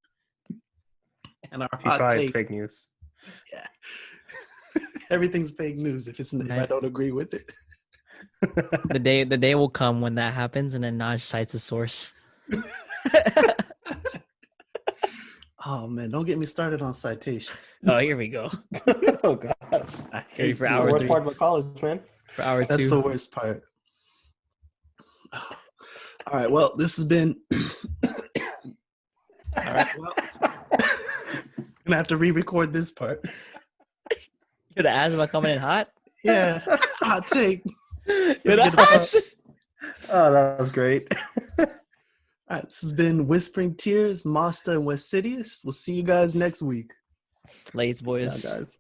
And our hot take, fake news. Yeah. Everything's fake news if I don't agree with it. The day will come when that happens, and then Naj cites a source. Oh man, don't get me started on citations. Oh, here we go. Oh gosh. Ready for The hour worst 3. part about college, man. For hour 2. That's the worst part. All right, well, this has been all right, well, I'm gonna have to re-record this part. You're the asthma coming in hot? Yeah, hot take. Oh, that was great. All right, this has been Whispering Tears, Mossta, and Westsidious. We'll see you guys next week. Lates, boys. Ciao, guys.